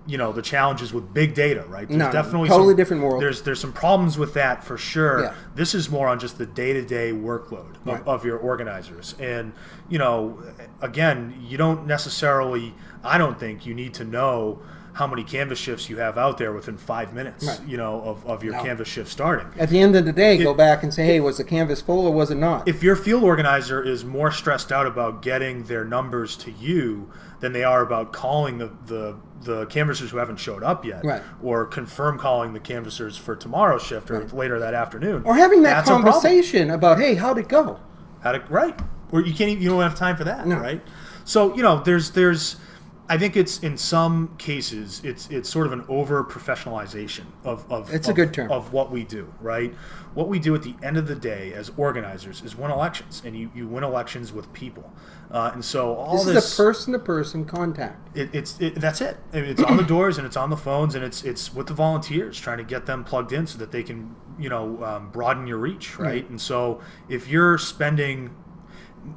the challenges with big data, right? There's definitely totally different world. There's some problems with that for sure. Yeah. This is more on just the day-to-day workload of your organizers. And again, you don't necessarily, I don't think you need to know how many canvas shifts you have out there within 5 minutes, Right. of your canvas shift starting. At the end of the day, go back and say, hey, was the canvas full or was it not? If your field organizer is more stressed out about getting their numbers to you than they are about calling the canvassers who haven't showed up yet, Right. or confirm calling the canvassers for tomorrow's shift or later that afternoon, Or having that that's a problem. conversation about, hey, how'd it go? Right? Or you don't have time for that, No. right? So there's I think it's, in some cases, it's sort of an over professionalization of It's a good term. of what we do, right? What we do at the end of the day as organizers is win elections, and you win elections with people, and so all This is a person-to-person contact. that's it. I mean, it's on the doors and it's on the phones, and it's with the volunteers, trying to get them plugged in so that they can broaden your reach, right? And so if you're spending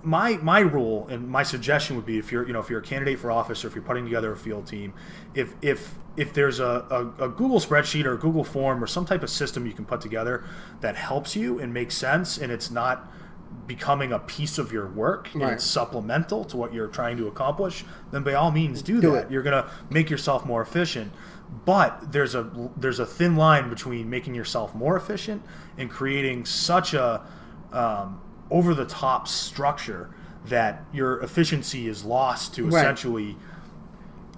my rule and my suggestion would be, if you're a candidate for office, or if you're putting together a field team, if there's a Google spreadsheet or a Google form or some type of system you can put together that helps you and makes sense, and it's not becoming a piece of your work and Right. it's supplemental to what you're trying to accomplish, then by all means do Do that. it. You're going to make yourself more efficient. But there's a thin line between making yourself more efficient and creating such a over-the-top structure that your efficiency is lost to essentially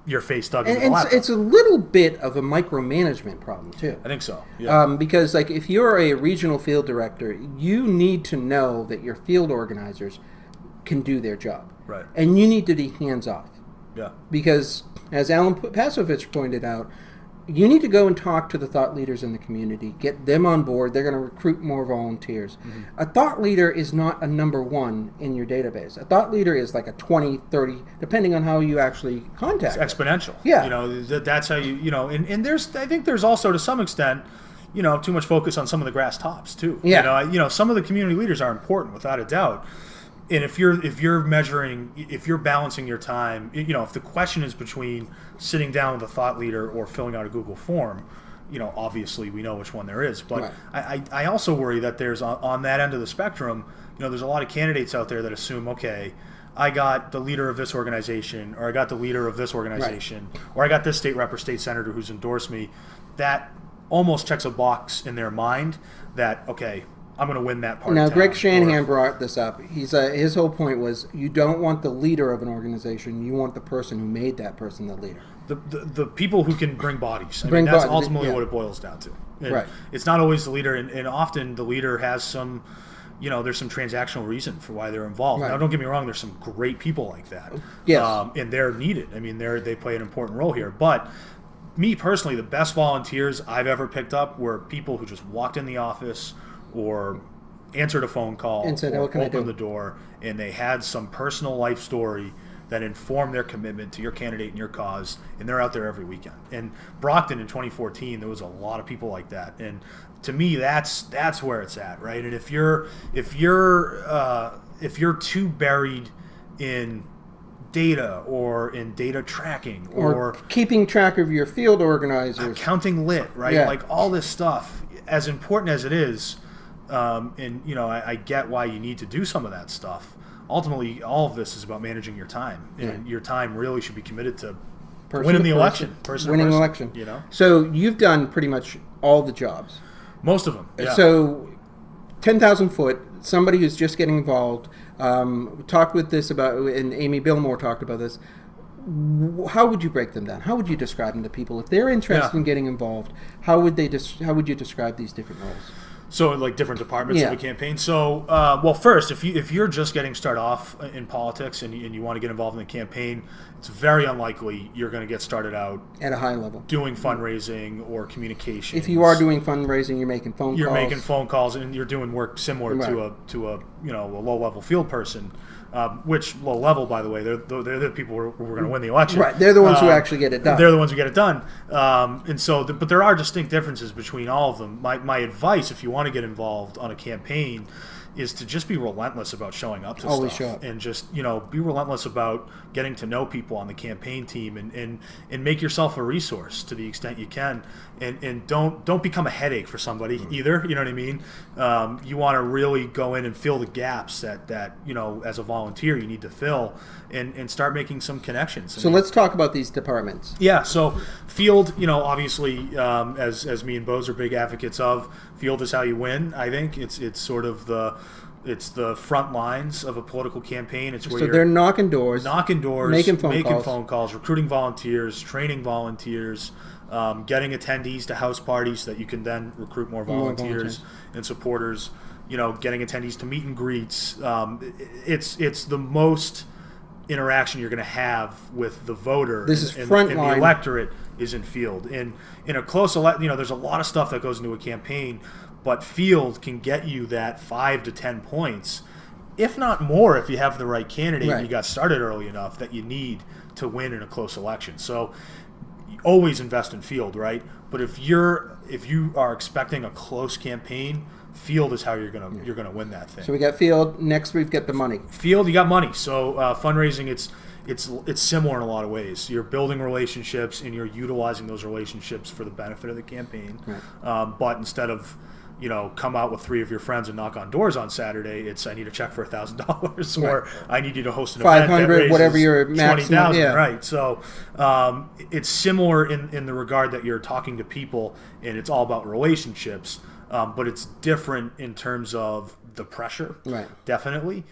your face dug into the And laptop. it's a little bit of a micromanagement problem, too. I think so. Yeah. Because if you're a regional field director, you need to know that your field organizers can do their job. Right. And you need to be hands-off. Yeah. Because, as Alan Pasovich pointed out, you need to go and talk to the thought leaders in the community, get them on board. They're going to recruit more volunteers. Mm-hmm. A thought leader is not a number one in your database. A thought leader is like a 20, 30, depending on how you actually contact them. It's exponential. Yeah. That's how and I think there's also, to some extent, too much focus on some of the grass tops too. Yeah. Some of the community leaders are important, without a doubt. And if you're measuring, if you're balancing your time, if the question is between sitting down with a thought leader or filling out a Google form, obviously we know which one there is. But Right. I also worry that there's, on that end of the spectrum, there's a lot of candidates out there that assume, okay, I got the leader of this organization, or I got the leader of this organization, or I got this state rep or state senator who's endorsed me. That almost checks a box in their mind that, okay, I'm going to win that part. Now, of town. Greg Shanahan brought this up. His whole point was, you don't want the leader of an organization. You want the person who made that person the leader. The people who can bring bodies. Bring that's bodies, ultimately yeah. what it boils down to. And Right. It's not always the leader, and often the leader has some, there's some transactional reason for why they're involved. Right. Now, don't get me wrong, there's some great people like that. Yes. And they're needed. I mean, they play an important role here. But me personally, the best volunteers I've ever picked up were people who just walked in the office or answered a phone call and said, or "What can I opened do?" the door, and they had some personal life story that informed their commitment to your candidate and your cause, and they're out there every weekend. And Brockton in 2014, there was a lot of people like that, and to me, that's where it's at, right? And if you're too buried in data or in data tracking or keeping track of your field organizers, counting lit, right? Yeah. Like all this stuff, as important as it is, and I get why you need to do some of that stuff. Ultimately, all of this is about managing your time, and your time really should be committed to winning the election, winning the election. So you've done pretty much all the jobs. Most of them. Yeah. So 10,000 foot, somebody who's just getting involved. Talked with this about, and Amy Billmore talked about this. How would you break them down? How would you describe them to people if they're interested in getting involved? How would you describe these different roles? So, like different departments of a campaign. So, well, first, if you're just getting started off in politics and you want to get involved in the campaign, it's very unlikely you're going to get started out at a high level doing fundraising or communication. If you are doing fundraising, you're making phone calls. You're making phone calls, and you're doing work similar to a low level field person. Which low level, by the way, they're the people who are going to win the election. Right, they're the ones who actually get it done. They're the ones who get it done. And so, but there are distinct differences between all of them. My advice, if you want to get involved on a campaign, is to just be relentless about showing up to Always stuff. Show up. And just, be relentless about getting to know people on the campaign team and make yourself a resource to the extent you can. And don't become a headache for somebody either. You know what I mean? You want to really go in and fill the gaps that as a volunteer you need to fill and start making some connections. So let's talk about these departments. Yeah, so field, obviously, as me and Bose are big advocates of, field is how you win. I think it's sort of the front lines of a political campaign. It's where they're knocking doors, making phone calls, recruiting volunteers, training volunteers, getting attendees to house parties so that you can then recruit more volunteers and supporters. Getting attendees to meet and greets. It's the most interaction you're going to have with the voter. This is and front line. The electorate is in field. And in a close election, there's a lot of stuff that goes into a campaign, but field can get you that 5 to 10 points, if not more, if you have the right candidate and you got started early enough that you need to win in a close election. So always invest in field, right? But if you are expecting a close campaign, field is how you're gonna win that thing. So we got field. Next, we've got the money. Field, you got money. So fundraising, it's similar in a lot of ways. You're building relationships and you're utilizing those relationships for the benefit of the campaign. Right. But instead of come out with 3 of your friends and knock on doors on Saturday, it's I need a check for $1,000 or I need you to host an event that raises whatever your maximum. $20,000, right? So it's similar in the regard that you're talking to people and it's all about relationships. But it's different in terms of the pressure, right? Definitely,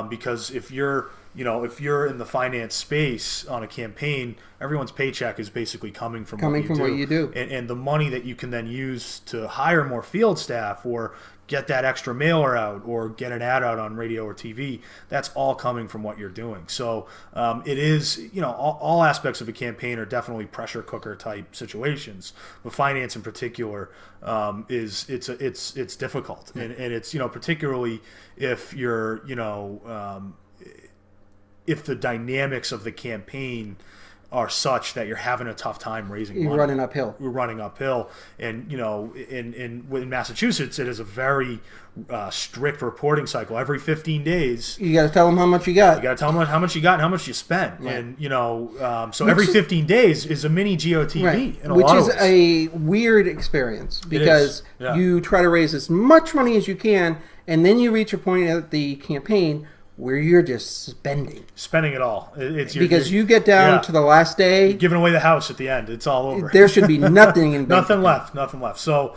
because if you're in the finance space on a campaign, everyone's paycheck is basically coming from what you do, and the money that you can then use to hire more field staff or get that extra mailer out or get an ad out on radio or TV, that's all coming from what you're doing. So it is, all aspects of a campaign are definitely pressure cooker type situations, but finance in particular it's difficult, and it's particularly if you're if the dynamics of the campaign are such that you're having a tough time raising money. You're running uphill. We're running uphill. And, in Massachusetts, it is a very strict reporting cycle. Every 15 days. You got to tell them how much you got. You got to tell them how much you got and how much you spent. Right. And, so every 15 days is a mini GOTV right. in a lot of ways. Which is a weird experience because you try to raise as much money as you can, and then you reach a point at the campaign where you're just spending it all. Because you get down to the last day, you're giving away the house at the end. It's all over. There should be nothing in nothing left. So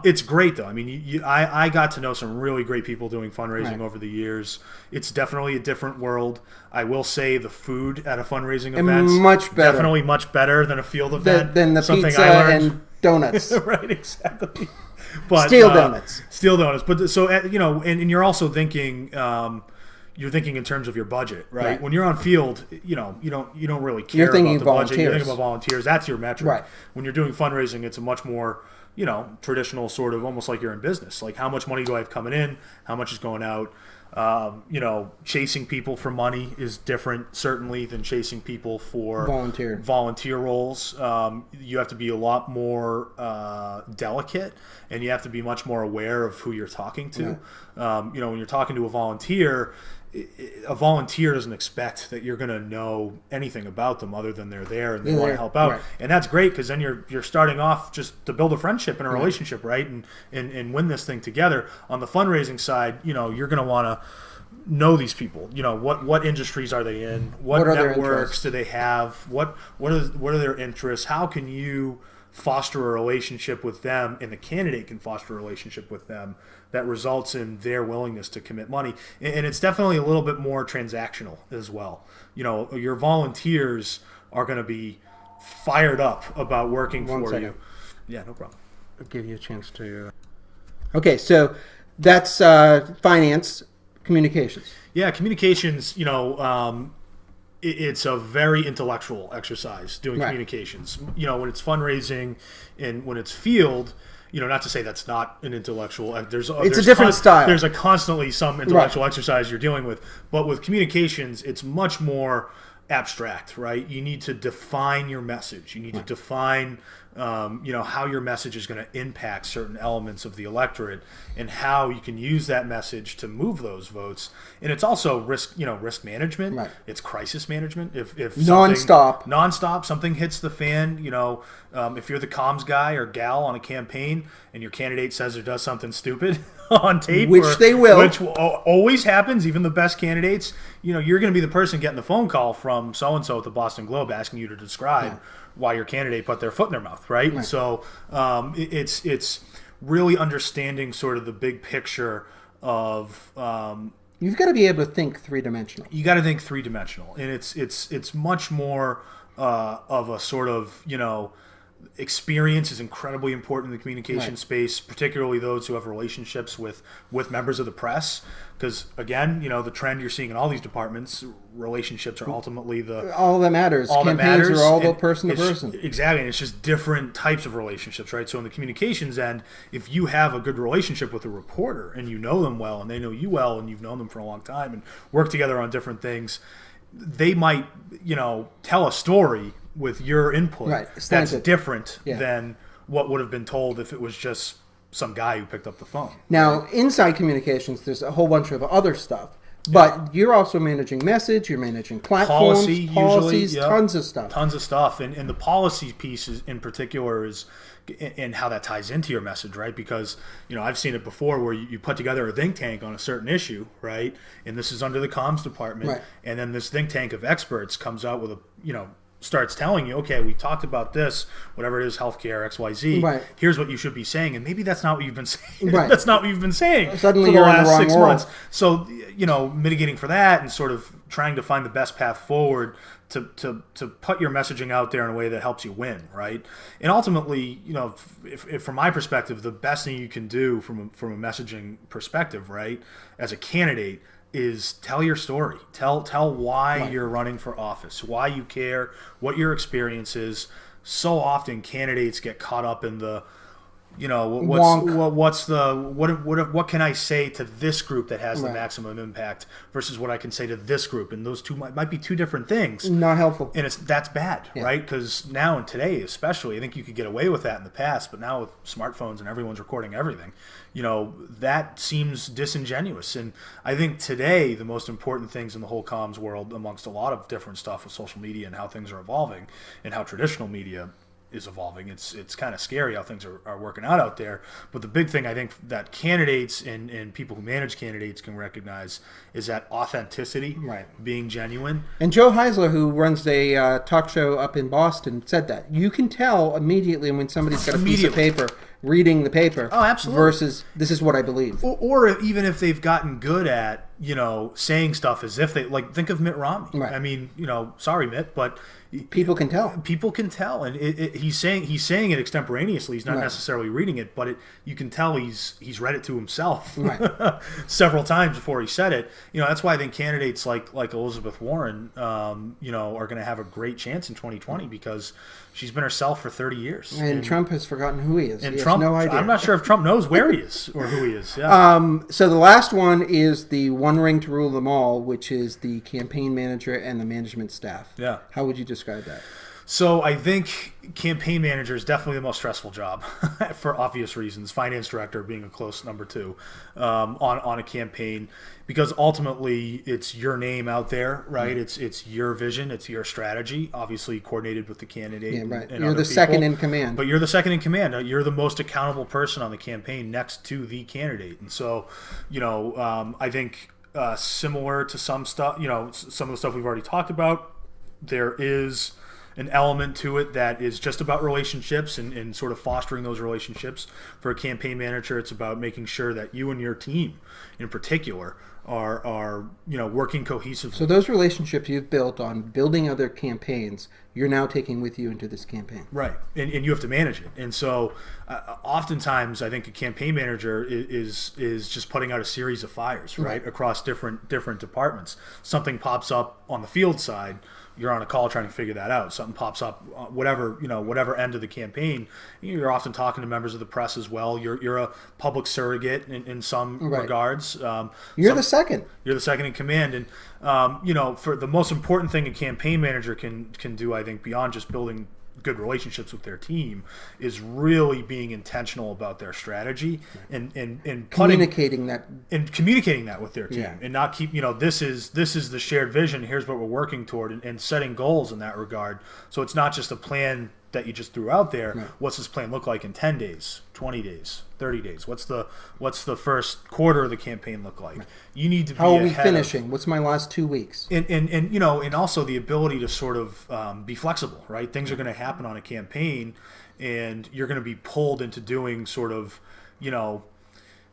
it's great though. I mean, I got to know some really great people doing fundraising over the years. It's definitely a different world. I will say the food at a fundraising event much better, definitely much better than a field event. Than the Something pizza I learned. and donuts. Right, exactly. But steel donuts. But so and you're also thinking. You're thinking in terms of your budget, right? When you're on field, you don't really care about the budget. You're thinking about volunteers. That's your metric. Right. When you're doing fundraising, it's a much more traditional sort of almost like you're in business. Like, how much money do I have coming in? How much is going out? Chasing people for money is different, certainly, than chasing people for volunteer roles. You have to be a lot more delicate, and you have to be much more aware of who you're talking to. When you're talking to a volunteer doesn't expect that you're going to know anything about them other than they're there and they want to help out. Right. And that's great, because then you're starting off just to build a friendship and a relationship, right? And win this thing together. On the fundraising side, you're going to want to know these people. What industries are they in? What networks do they have? What are their interests? How can you foster a relationship with them, and the candidate can foster a relationship with them that results in their willingness to commit money. And it's definitely a little bit more transactional as well. Your volunteers are going to be fired up about working for you. Yeah, no problem. I'll give you a chance to... Okay, so that's finance, communications. Yeah, communications, it's a very intellectual exercise doing communications. When it's fundraising and when it's field, not to say that's not an intellectual. It's a different style. There's constantly some intellectual exercise you're dealing with, but with communications, it's much more abstract, right? You need to define your message. You need to define, how your message is going to impact certain elements of the electorate, and how you can use that message to move those votes. And it's also risk management. Right. It's crisis management. If nonstop something hits the fan, if you're the comms guy or gal on a campaign and your candidate says or does something stupid on tape, which always happens, even the best candidates, you're going to be the person getting the phone call from so-and-so at the Boston Globe asking you to describe why your candidate put their foot in their mouth, right? So it's really understanding sort of the big picture of... You've got to be able to think three-dimensional. You got to think three-dimensional, and it's much more of a sort of, experience is incredibly important in the communication space, particularly those who have relationships with members of the press. Because, again, the trend you're seeing in all these departments, relationships are ultimately all that matters. Campaigns are all about person to person. Exactly, and it's just different types of relationships, right? So in the communications end, if you have a good relationship with a reporter and you know them well and they know you well and you've known them for a long time and work together on different things, they might, tell a story with your input that's different than what would have been told if it was just some guy who picked up the phone. Now, inside communications, there's a whole bunch of other stuff. But you're also managing message, you're managing platforms, policies, tons of stuff. Tons of stuff. And the policy piece in particular is and how that ties into your message, right? Because, I've seen it before where you put together a think tank on a certain issue, right? And this is under the comms department. Right. And then this think tank of experts comes out with starts telling you, okay, we talked about this, whatever it is, healthcare, XYZ. Right. Here's what you should be saying, and maybe that's not what you've been saying. Right. That's not what you've been saying Suddenly for the you're last in the wrong 6 world. months. So, mitigating for that and sort of trying to find the best path forward to put your messaging out there in a way that helps you win, right? And ultimately, if from my perspective, the best thing you can do from a messaging perspective, right, as a candidate, is tell your story. Tell why you're running for office, why you care, what your experience is. So often candidates get caught up in the, what can I say to this group that has the maximum impact versus what I can say to this group, and those two might be two different things. Not helpful. And that's bad, right? Because now and today, especially, I think you could get away with that in the past, but now with smartphones and everyone's recording everything, that seems disingenuous. And I think today the most important things in the whole comms world, amongst a lot of different stuff with social media and how things are evolving and how traditional media is evolving, it's kind of scary how things are working out there. But the big thing I think that candidates and people who manage candidates can recognize is that authenticity, being genuine. And Joe Heisler, who runs a talk show up in Boston, said that you can tell immediately when somebody's got a piece of paper reading the paper versus this is what I believe. Or even if they've gotten good at, saying stuff as if they, like, think of Mitt Romney. Right. I mean, sorry, Mitt, but people can tell. People can tell, and he's saying it extemporaneously. He's not necessarily reading it, but you can tell he's read it to himself several times before he said it. That's why I think candidates like Elizabeth Warren, are going to have a great chance in 2020 because she's been herself for 30 years. And Trump has forgotten who he is. And no idea. I'm not sure if Trump knows where he is or who he is. Yeah. So the last one is the one ring to rule them all, which is the campaign manager and the management staff. Yeah. How would you describe that? So I think campaign manager is definitely the most stressful job for obvious reasons. Finance director being a close number two on a campaign, because ultimately it's your name out there, right? It's your vision, it's your strategy, obviously coordinated with the candidate. Yeah, right. And You're other the people. second in command. But you're the second in command. You're the most accountable person on the campaign next to the candidate. And so, I think similar to some stuff, some of the stuff we've already talked about, there is an element to it that is just about relationships and sort of fostering those relationships. For a campaign manager, it's about making sure that you and your team in particular are working cohesively. So those relationships you've built on building other campaigns, you're now taking with you into this campaign. Right, and you have to manage it. And so oftentimes I think a campaign manager is just putting out a series of fires, right, across different departments. Something pops up on the field side, you're on a call trying to figure that out. Something pops up, whatever end of the campaign. You're often talking to members of the press as well. You're a public surrogate in some regards. You're the second. You're the second in command, and for the most important thing a campaign manager can do, I think, beyond just building good relationships with their team, is really being intentional about their strategy and communicating that with their team, and not keep this is the shared vision, here's what we're working toward, and setting goals in that regard. So it's not just a plan that you just threw out there. Right. What's this plan look like in 10 days, 20 days, 30 days? What's the first quarter of the campaign look like? Right. You need to be how are we finishing? What's my last 2 weeks? And also the ability to sort of be flexible, right? Things are going to happen on a campaign, and you're going to be pulled into doing sort of,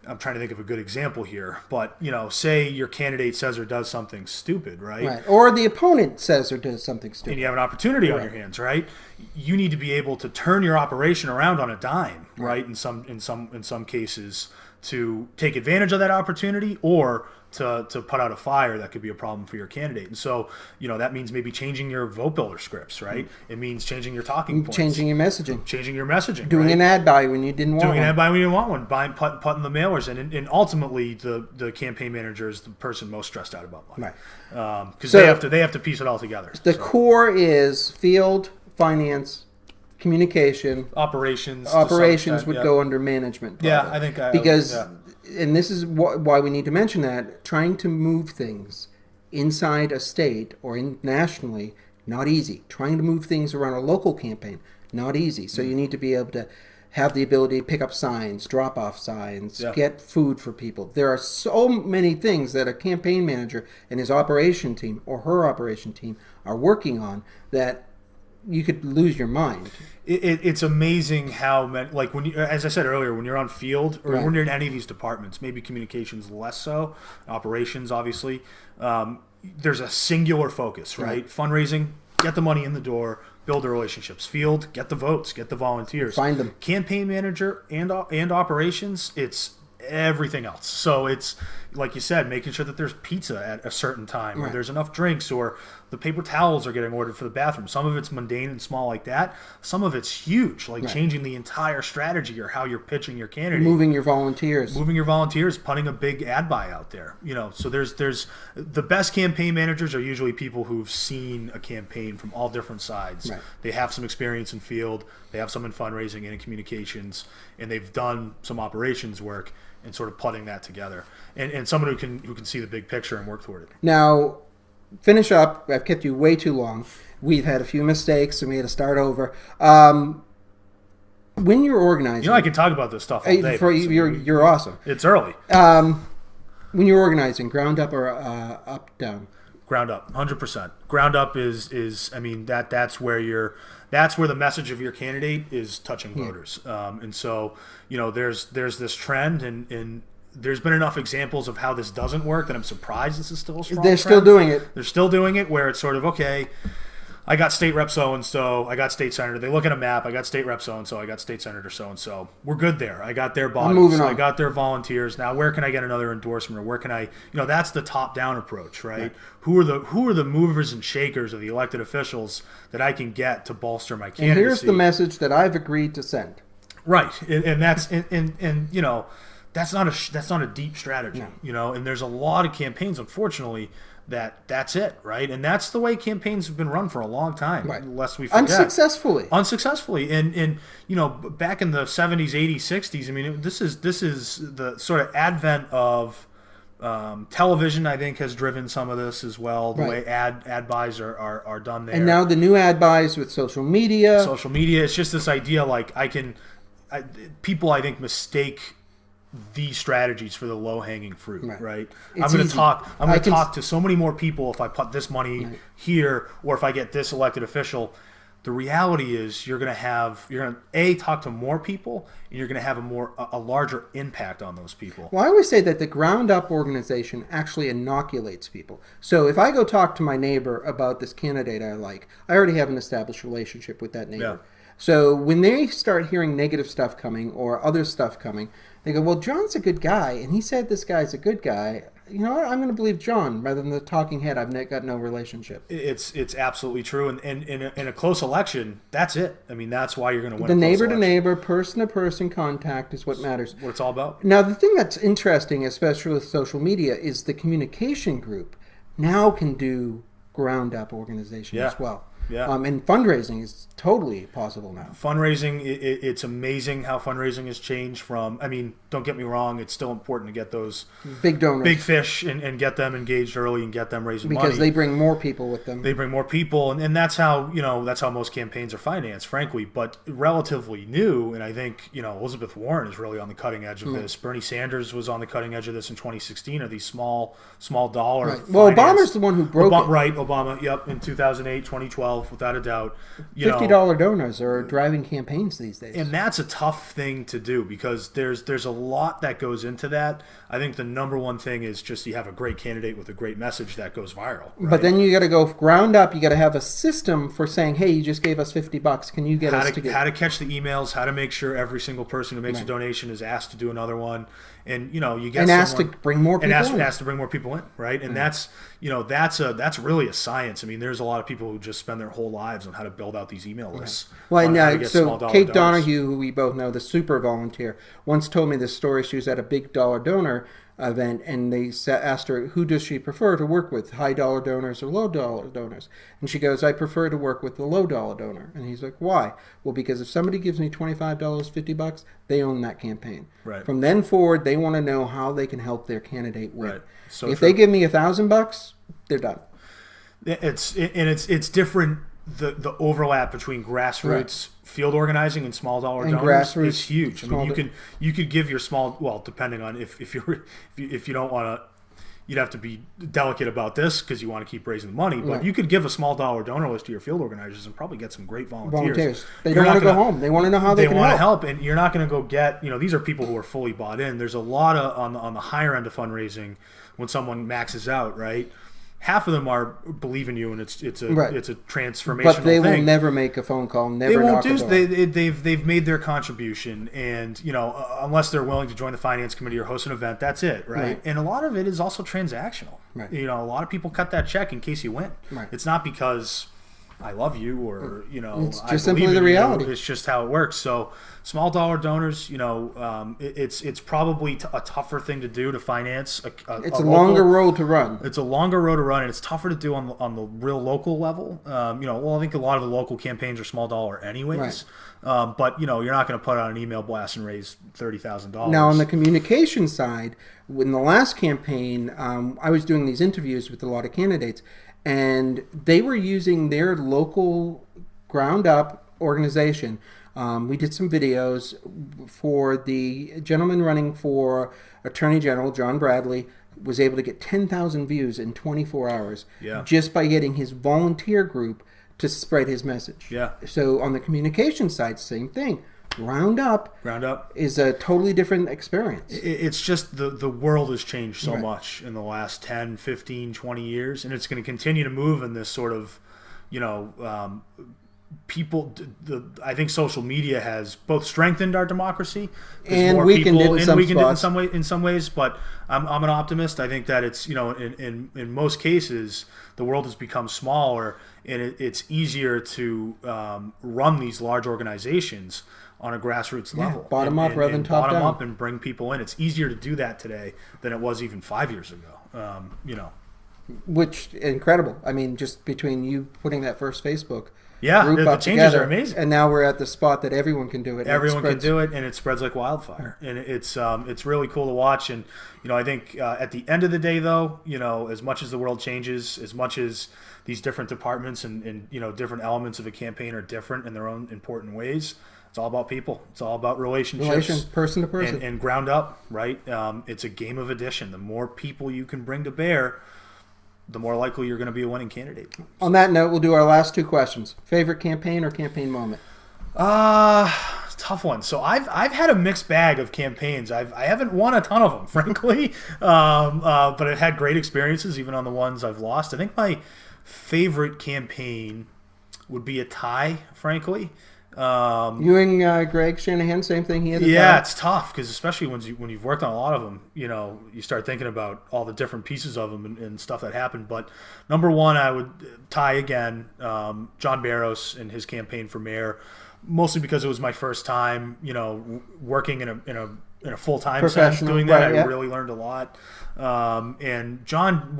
I'm trying to think of a good example here, but say your candidate says or does something stupid, right? Right. Or the opponent says or does something stupid, and you have an opportunity on your hands, right? You need to be able to turn your operation around on a dime, right? In some cases, to take advantage of that opportunity, or to put out a fire that could be a problem for your candidate. And so, that means maybe changing your vote builder scripts, right? It means changing your talking points. Changing your messaging. Doing an ad buy when you didn't want one. Doing an ad buy when you didn't want one. Putting the mailers in. And ultimately, the campaign manager is the person most stressed out about money. Right. Because they have to piece it all together. The core is field, finance, communication. Operations would go under management. Probably. Yeah, I think and this is why we need to mention that trying to move things inside a state or nationally, not easy. Trying to move things around a local campaign, not easy. So you need to be able to have the ability to pick up signs, drop off signs, get food for people. There are so many things that a campaign manager and his operation team or her operation team are working on that you could lose your mind. It's amazing how many, like when you, as I said earlier, when you're on field or when you're in any of these departments, maybe communications less so, operations obviously, there's a singular focus, right? Fundraising, get the money in the door, build the relationships. Field, get the votes, get the volunteers. Find them. Campaign manager and operations, it's everything else. So it's, like you said, making sure that there's pizza at a certain time, or there's enough drinks, or the paper towels are getting ordered for the bathroom. Some of it's mundane and small like that. Some of it's huge, like changing the entire strategy or how you're pitching your candidate. Moving your volunteers, putting a big ad buy out there. So there's the best campaign managers are usually people who've seen a campaign from all different sides. Right. They have some experience in field, they have some in fundraising and in communications, and they've done some operations work and sort of putting that together. And someone who can see the big picture and work toward it. Now, finish up. I've kept you way too long. We've had a few mistakes, and we had to start over. When you're organizing, I can talk about this stuff all day. You're awesome. It's early. When you're organizing, ground up or up down? Ground up, 100%. Ground up is I mean that's where the message of your candidate is touching voters. And so there's this trend and there's been enough examples of how this doesn't work that I'm surprised this is still a strong trend. Still doing it. They're still doing it where it's sort of, okay, I got state rep so-and-so, I got state senator. They look at a map, I got state rep so-and-so, I got state senator so-and-so. We're good there. I got their bodies, I got their volunteers. Now where can I get another endorsement, or where can I, that's the top-down approach, right? Who are the movers and shakers of the elected officials that I can get to bolster my candidacy? And here's the message that I've agreed to send. Right, and that's and you know, that's not a deep strategy. No. You know, and there's a lot of campaigns, unfortunately, that's it, right? And that's the way campaigns have been run for a long time. Right. Lest we forget. Unsuccessfully. And you know, back in the 70s, 80s, 60s, I mean, this is the sort of advent of television. I think has driven some of this as well. The way ad buys are done there. And now the new ad buys with social media. It's just this idea like people I think mistake these strategies for the low-hanging fruit, right? I'm going to talk to so many more people if I put this money here, or if I get this elected official. The reality is you're going to talk to more people, and you're going to have a larger impact on those people. Well, I always say that the ground up organization actually inoculates people. So if I go talk to my neighbor about this candidate I like, I already have an established relationship with that neighbor. Yeah. So when they start hearing negative stuff coming or other stuff coming, they go, well, John's a good guy, and he said this guy's a good guy. You know what? I'm going to believe John rather than the talking head. I've got no relationship. It's absolutely true. And in a close election, that's it. I mean, that's why you're going to win. The neighbor-to-neighbor, person-to-person contact is what matters. What it's all about. Now, the thing that's interesting, especially with social media, is the communication group now can do ground-up organization as well. Yeah. And fundraising is totally possible now. Fundraising, it's amazing how fundraising has changed from, I mean, don't get me wrong, it's still important to get those big donors, big fish, and get them engaged early and get them raising money. Because they bring more people with them. They bring more people, and that's how, that's how most campaigns are financed, frankly, but relatively new, and I think, Elizabeth Warren is really on the cutting edge of this. Bernie Sanders was on the cutting edge of this in 2016, or these small dollar. Right. Well, Obama's the one who broke it. Right, Obama, yep, in 2008, 2012, without a doubt. $50 donors are driving campaigns these days. And that's a tough thing to do because there's a lot that goes into that. I think the number one thing is just you have a great candidate with a great message that goes viral. Right? But then you got to go ground up. You got to have a system for saying, hey, you just gave us $50. Can you get us to get... How to catch the emails, how to make sure every single person who makes a donation is asked to do another one. And, you get asked to bring more people in. And asked to bring more people in, right? And that's really a science. I mean, there's a lot of people who just spend their whole lives on how to build out these email lists. Well, so Kate Donahue, who we both know, the super volunteer, once told me this story. She was at a big dollar donor event, and they asked her, who does she prefer to work with, high dollar donors or low dollar donors? And she goes, I prefer to work with the low dollar donor. And he's like, why? Well, because if somebody gives me $25, $50, they own that campaign. Right. From then forward, they want to know how they can help their candidate win. Right. So if they give me $1,000, they're done. It's different. The overlap between grassroots field organizing and small dollar donors is huge. I mean, you could give your small, well, depending on if you don't want to, you'd have to be delicate about this because you want to keep raising the money. But you could give a small dollar donor list to your field organizers and probably get some great volunteers. They don't want to go home. They want to know how they can help. They want to help, and you're not going to go get. These are people who are fully bought in. There's a lot of on the higher end of fundraising when someone maxes out, right? Half of them are believe in you, and it's a transformational thing. But they will never make a phone call. Never knock a door. They've made their contribution, and unless they're willing to join the finance committee or host an event, that's it, right? And a lot of it is also transactional. Right. A lot of people cut that check in case you win. Right. It's not because I love you or it's just simply the reality. It's just how it works. So small dollar donors, it's probably a tougher thing to do to finance. It's a longer road to run. It's a longer road to run, and it's tougher to do on the real local level. I think a lot of the local campaigns are small dollar anyways. Right. But you're not going to put out an email blast and raise $30,000. Now on the communication side, in the last campaign, I was doing these interviews with a lot of candidates. And they were using their local ground-up organization. We did some videos for the gentleman running for Attorney General, John Bradley, was able to get 10,000 views in 24 hours just by getting his volunteer group to spread his message. Yeah. So on the communication side, same thing. Ground up is a totally different experience. It's just the world has changed so much in the last 10, 15, 20 years, and it's going to continue to move in this sort of, I think social media has both strengthened our democracy and weakened it in some ways. But I'm an optimist. I think that it's in most cases the world has become smaller, and it's easier to run these large organizations on a grassroots level. Bottom up rather than top bottom down. up and bring people in. It's easier to do that today than it was even 5 years ago. Which incredible. I mean, just between you putting that first Facebook group the up changes together, are amazing. and now we're at the spot that everyone can do it. Everyone can do it, and it spreads like wildfire, and it's really cool to watch. And I think at the end of the day, though, as much as the world changes, as much as these different departments and different elements of a campaign are different in their own important ways, it's all about people. It's all about relationships, person to person, and ground up. Right? It's a game of addition. The more people you can bring to bear, the more likely you're going to be a winning candidate. On that note, we'll do our last two questions. Favorite campaign or campaign moment? Tough one. So I've had a mixed bag of campaigns. I haven't won a ton of them, frankly, but I've had great experiences even on the ones I've lost. I think my favorite campaign would be a tie, frankly. You and Greg Shanahan, same thing. He had a yeah, tie? it's tough because especially when you've worked on a lot of them, you start thinking about all the different pieces of them and stuff that happened. But number one, I would tie again John Barros and his campaign for mayor, mostly because it was my first time, working in a full-time sense doing that. Right, I really learned a lot. And John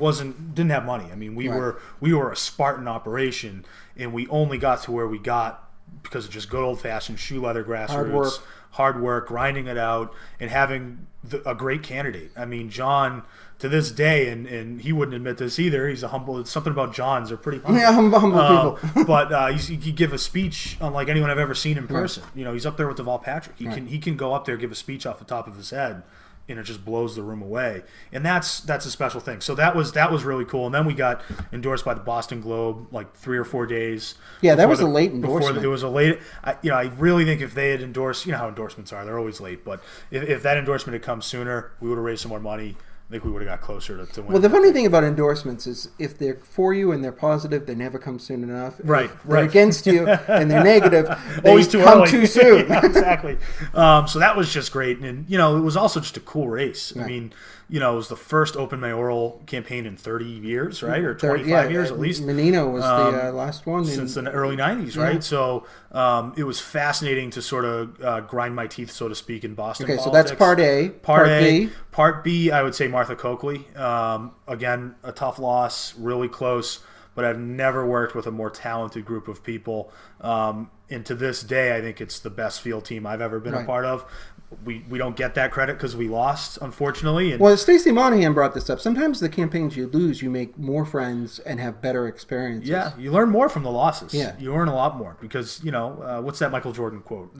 didn't have money. I mean, we were a Spartan operation, and we only got to where we got because of just good old-fashioned shoe leather grassroots, hard work, grinding it out, and having a great candidate. I mean, John, to this day, and he wouldn't admit this either, he's a humble. It's something about Johns, they're pretty humble. Yeah, humble people. But he give a speech unlike anyone I've ever seen in person. He's up there with Deval Patrick. He can go up there, give a speech off the top of his head, and it just blows the room away. And that's a special thing. So that was really cool. And then we got endorsed by the Boston Globe like 3 or 4 days. Yeah, that was a late endorsement. It was a late. I really think if they had endorsed, how endorsements are, they're always late. But if that endorsement had come sooner, we would have raised some more money. I think we would have got closer to winning. Well, the funny thing about endorsements is if they're for you and they're positive, they never come soon enough. Right, If they're against you and they're negative, they always too come early. too soon. Yeah, exactly. So that was just great. And, it was also just a cool race. Right. I mean, it was the first open mayoral campaign in 30 years, right? Or 25 years at least. Menino was the last one. Since the early 90s, right? So it was fascinating to sort of grind my teeth, so to speak, in Boston politics. So that's part A. Part B? Part B, I would say Martha Coakley. Again, a tough loss, really close, but I've never worked with a more talented group of people. And to this day, I think it's the best field team I've ever been a part of. We don't get that credit because we lost, unfortunately. And well, Stacey Monahan brought this up. Sometimes the campaigns you lose, you make more friends and have better experiences. yeah, you learn more from the losses. Yeah. You learn a lot more because, what's that Michael Jordan quote?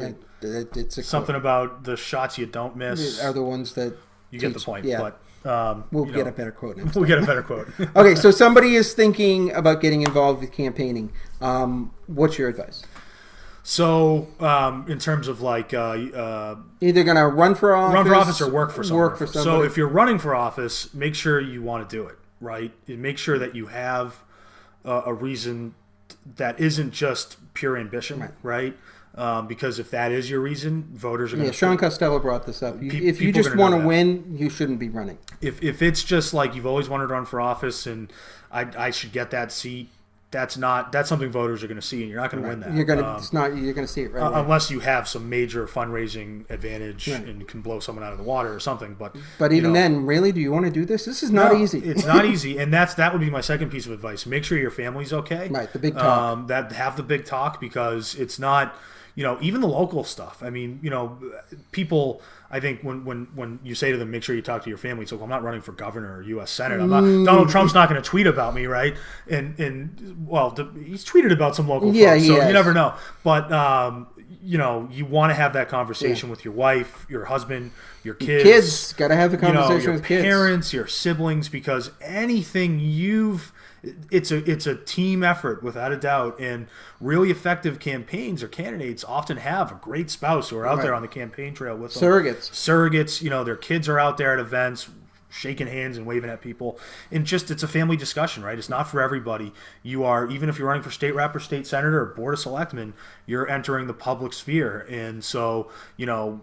It's Something about the shots you don't miss are the ones that you get the point. Yeah. But we'll get a better quote next time. we'll get a better quote. Okay, so somebody is thinking about getting involved with campaigning. What's your advice? So, in terms of like Either going to run for office or work for someone. So, if you're running for office, make sure you want to do it, right? And make sure that you have a reason that isn't just pure ambition, right? Because if that is your reason, voters are going to... Yeah, Sean Costello brought this up. If you just want to win, you shouldn't be running. If it's just like you've always wanted to run for office and I should get that seat, that's something voters are going to see, and you're not going to win that. You're going to see it right away. Unless you have some major fundraising advantage and can blow someone out of the water or something. But even then, really, do you want to do this? This is not easy. It's not easy, and that would be my second piece of advice. Make sure your family's okay. Right, the big talk. Have the big talk because it's not. Even the local stuff. I mean, people. I think when you say to them, make sure you talk to your family. It's like, well, I'm not running for governor or U.S. Senate. Donald Trump's not going to tweet about me, right? And he's tweeted about some local folks, so you never know. But you want to have that conversation with your wife, your husband, your kids. Kids got to have the conversation with kids. Your parents, your siblings, because anything it's a team effort without a doubt, and really effective campaigns or candidates often have a great spouse who are out there on the campaign trail with them. Surrogates. Their kids are out there at events shaking hands and waving at people. And just, it's a family discussion, right? It's not for everybody. You are, even if you're running for state rep or state senator or board of selectmen, you're entering the public sphere. And so, you know,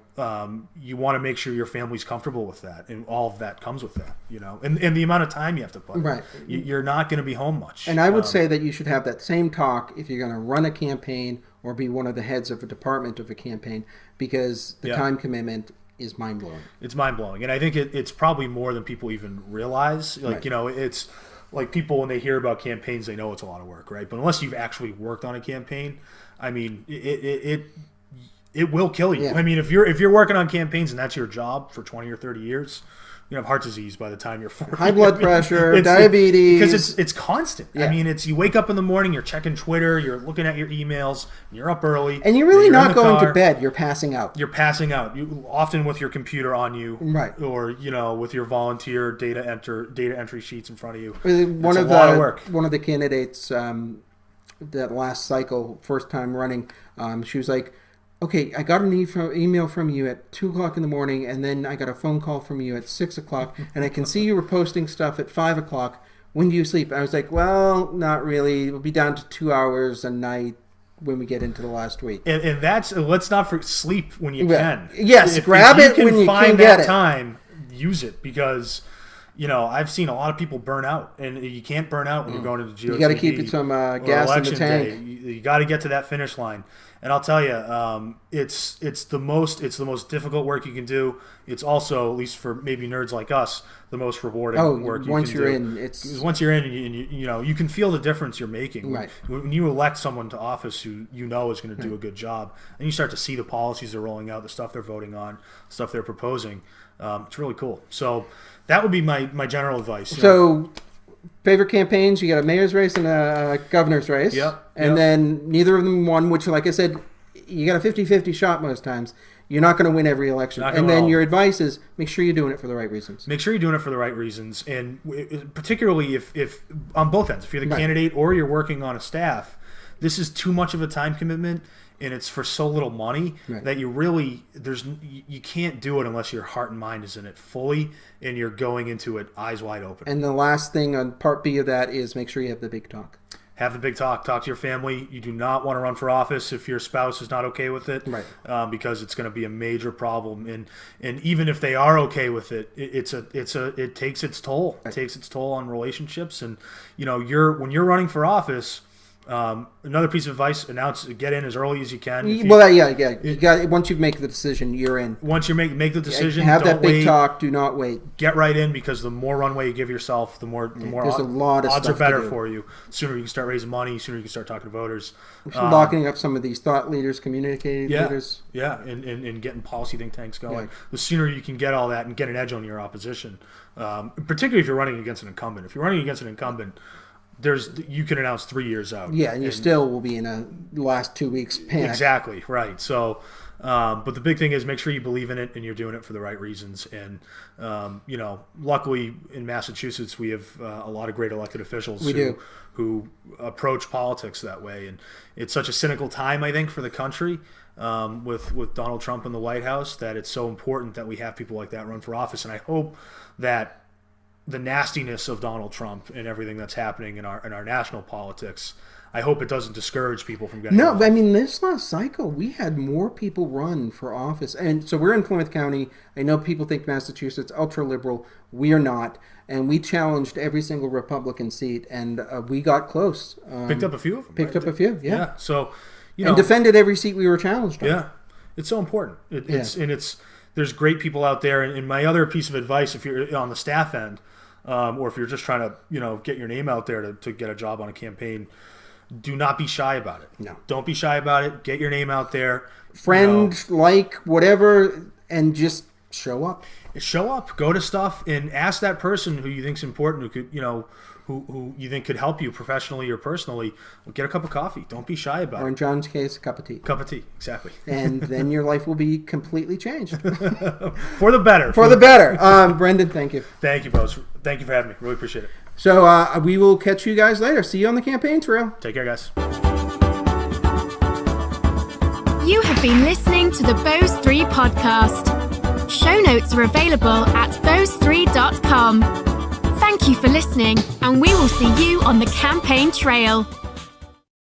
you want to make sure your family's comfortable with that, and all of that comes with that, you know, and the amount of time you have to put. Right. You're not going to be home much. And I would say that you should have that same talk if you're going to run a campaign or be one of the heads of a department of a campaign, because the time commitment is mind-blowing. It's mind-blowing. And I think it's probably more than people even realize. Like, you know, it's like people, when they hear about campaigns, they know it's a lot of work, right? But unless you've actually worked on a campaign, I mean, it will kill you. Yeah. I mean, if you're working on campaigns and that's your job for 20 or 30 years, you have heart disease by the time you're 40. High blood pressure, diabetes. Because it's constant. Yeah. I mean, you wake up in the morning, you're checking Twitter, you're looking at your emails, you're up early. And you're really not going to bed. You're passing out. You're passing out. You, often with your computer on you. Right. Or, you know, with your volunteer data entry sheets in front of you. One of the candidates that last cycle, first time running, she was like, okay, I got an email from you at 2 o'clock in the morning, and then I got a phone call from you at 6 o'clock, and I can see you were posting stuff at 5 o'clock. When do you sleep? And I was like, well, not really. We'll be down to 2 hours a night when we get into the last week. And that's, let's not sleep when you can. Yes, grab it when you can get it. Time, use it, because, you know, I've seen a lot of people burn out, and you can't burn out when you're going into GOTV. You got to keep some gas in the tank. You got to get to that finish line. And I'll tell you, it's the most difficult work you can do. It's also, at least for maybe nerds like us, the most rewarding work you can do. Once you're in, it's... Once you're in, and you know, you can feel the difference you're making. Right. When you elect someone to office who you know is going to do a good job, and you start to see the policies they're rolling out, the stuff they're voting on, the stuff they're proposing, it's really cool. So that would be my general advice. So... Favorite campaigns, you got a mayor's race and a governor's race. And then neither of them won, which, like I said, you got a 50-50 shot most times. You're not going to win every election. And then your advice is make sure you're doing it for the right reasons. Make sure you're doing it for the right reasons. And particularly if on both ends, if you're the candidate or you're working on a staff, this is too much of a time commitment, and it's for so little money that you can't do it unless your heart and mind is in it fully and you're going into it eyes wide open. And the last thing on part B of that is make sure you have the big talk. Have the big talk. Talk to your family. You do not want to run for office if your spouse is not okay with it, because it's going to be a major problem. And even if they are okay with it, it takes its toll. It takes its toll on relationships. And you know, when you're running for office. Another piece of advice: get in as early as you can. You got, once you make the decision, you're in. Once you make the decision, have that big talk. Do not wait. Get right in, because the more runway you give yourself, the more odds are better for you. The sooner you can start raising money, the sooner you can start talking to voters. Locking up some of these thought leaders, communicating leaders. Yeah, and getting policy think tanks going. The sooner you can get all that and get an edge on your opposition, particularly if you're running against an incumbent. If you're running against an incumbent, you can announce 3 years out. Yeah, and you still will be in a last 2 weeks panic. Exactly, right. So, but the big thing is make sure you believe in it and you're doing it for the right reasons. And, you know, luckily in Massachusetts, we have a lot of great elected officials who approach politics that way. And it's such a cynical time, I think, for the country with Donald Trump in the White House, that it's so important that we have people like that run for office. And I hope that the nastiness of Donald Trump and everything that's happening in our national politics, I hope it doesn't discourage people from getting involved. I mean, this last cycle, we had more people run for office. And so we're in Plymouth County. I know people think Massachusetts ultra-liberal. We are not. And we challenged every single Republican seat, and we got close. Picked up a few of them. Picked up a few, yeah. So, you know. And defended every seat we were challenged on. Yeah. It's so important. There's great people out there. And my other piece of advice, if you're on the staff end, or if you're just trying to, you know, get your name out there to get a job on a campaign, do not be shy about it. No. Don't be shy about it. Get your name out there. Friend, whatever, and just show up. Show up. Go to stuff and ask that person who you think's important, who could, you know, who you think could help you professionally or personally. Get a cup of coffee. Don't be shy about it. Or in John's case, a cup of tea. Cup of tea, exactly. And then your life will be completely changed. For the better. For the better. Brendan, thank you. Thank you, Bose. Thank you for having me. Really appreciate it. So we will catch you guys later. See you on the campaign trail. Take care, guys. You have been listening to the Bose 3 podcast. Show notes are available at those3.com. Thank you for listening, and we will see you on the campaign trail.